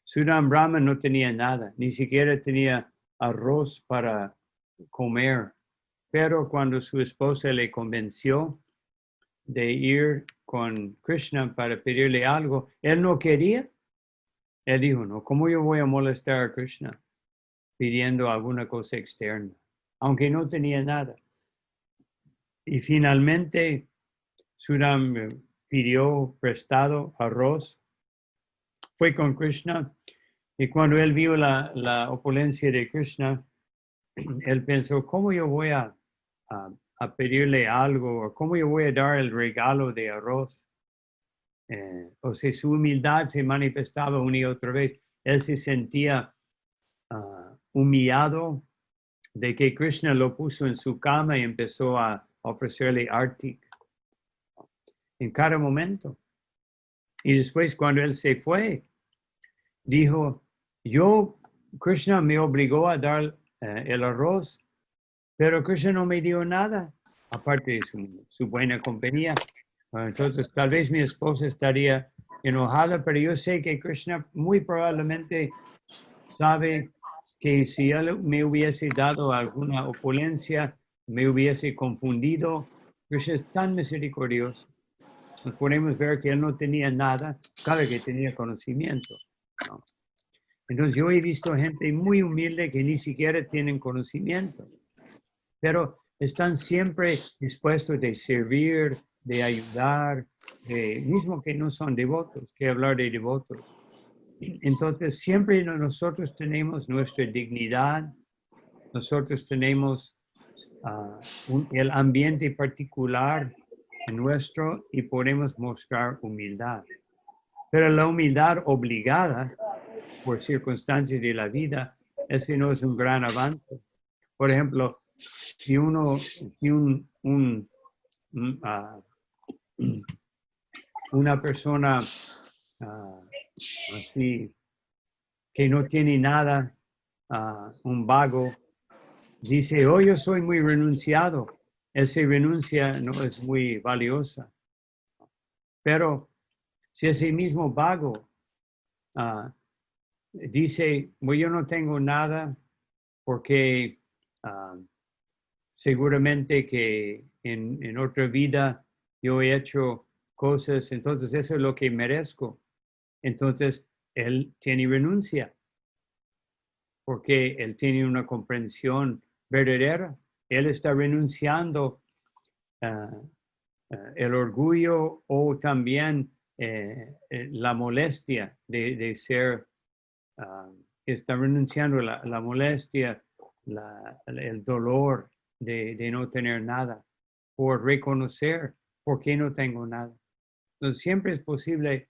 Sudam Brahman no tenía nada, ni siquiera tenía arroz para comer, pero cuando su esposa le convenció de ir con Krishna para pedirle algo, él no quería. Él dijo, no, ¿cómo yo voy a molestar a Krishna pidiendo alguna cosa externa? Aunque no tenía nada. Y finalmente, Sudam pidió prestado arroz, fue con Krishna, y cuando él vio la opulencia de Krishna, él pensó, ¿cómo yo voy a pedirle algo? ¿O cómo yo voy a dar el regalo de arroz? O sea, su humildad se manifestaba una y otra vez. Él se sentía humillado de que Krishna lo puso en su cama y empezó a ofrecerle artik en cada momento. Y después, cuando él se fue, dijo, Krishna me obligó a dar el arroz, pero Krishna no me dio nada, aparte de su buena compañía. Entonces, tal vez mi esposa estaría enojada, pero yo sé que Krishna muy probablemente sabe que si él me hubiese dado alguna opulencia, me hubiese confundido. Krishna es tan misericordioso. Nos podemos ver que él no tenía nada, claro que tenía conocimiento, ¿no? Entonces yo he visto gente muy humilde que ni siquiera tienen conocimiento, pero están siempre dispuestos de servir, de ayudar, mismo que no son devotos, que hablar de devotos. Entonces siempre nosotros tenemos nuestra dignidad, nosotros tenemos el ambiente particular nuestro y podemos mostrar humildad. Pero la humildad obligada por circunstancias de la vida, ese no es un gran avance. Por ejemplo, si una persona así que no tiene nada, un vago, dice, oh, yo soy muy renunciado. Esa renuncia no es muy valiosa. Pero si ese mismo vago dice, bueno, yo no tengo nada porque seguramente que en otra vida yo he hecho cosas, entonces eso es lo que merezco. Entonces él tiene renuncia porque él tiene una comprensión verdadera. Él está renunciando el orgullo o también la molestia de ser, está renunciando la molestia, el dolor de no tener nada, por reconocer por qué no tengo nada. Entonces siempre es posible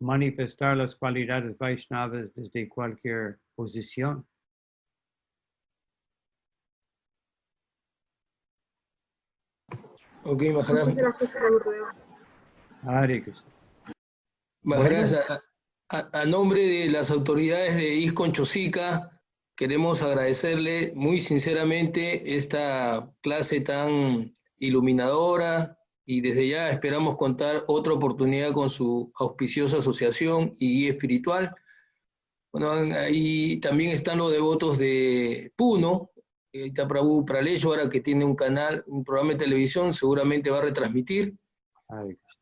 manifestar las cualidades Vaishnavas desde cualquier posición. Ok, Maharaj. Gracias, Hare Krishna. Maharaj, a nombre de las autoridades de ISKCON Chosica, queremos agradecerle muy sinceramente esta clase tan iluminadora y desde ya esperamos contar otra oportunidad con su auspiciosa asociación y guía espiritual. Bueno, ahí también están los devotos de Puno, Itaprabhu Praleshwara, que tiene un canal, un programa de televisión, seguramente va a retransmitir.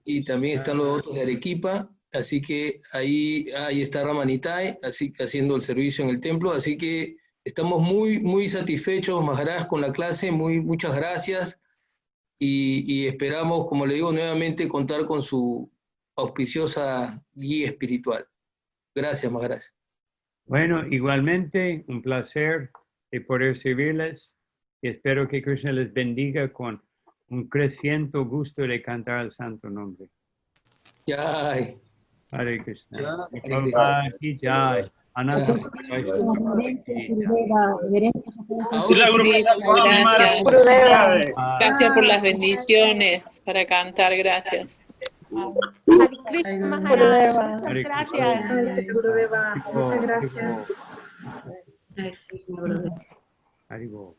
Y también están los devotos de Arequipa, así que ahí está Ramanitai, así que haciendo el servicio en el templo, así que estamos muy satisfechos, Maharaj, con la clase, muchas gracias, y esperamos, como le digo nuevamente, contar con su auspiciosa guía espiritual. Gracias, Maharaj. Bueno, igualmente, un placer de poder servirles y espero que Krishna les bendiga con un creciente gusto de cantar el santo nombre. Jai. Hare Krishna. Hare Krishna. Jai. Ananta. Gracias. Gracias por las bendiciones para cantar, gracias. Hare Krishna Maharaj. Muchas gracias. Gurudeva, muchas gracias. Haribo.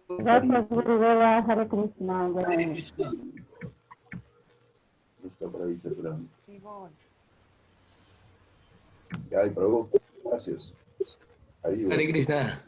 Gracias, Gurudeva. Hare Krishna. Jai Prabhu, gracias. Hare Krishna.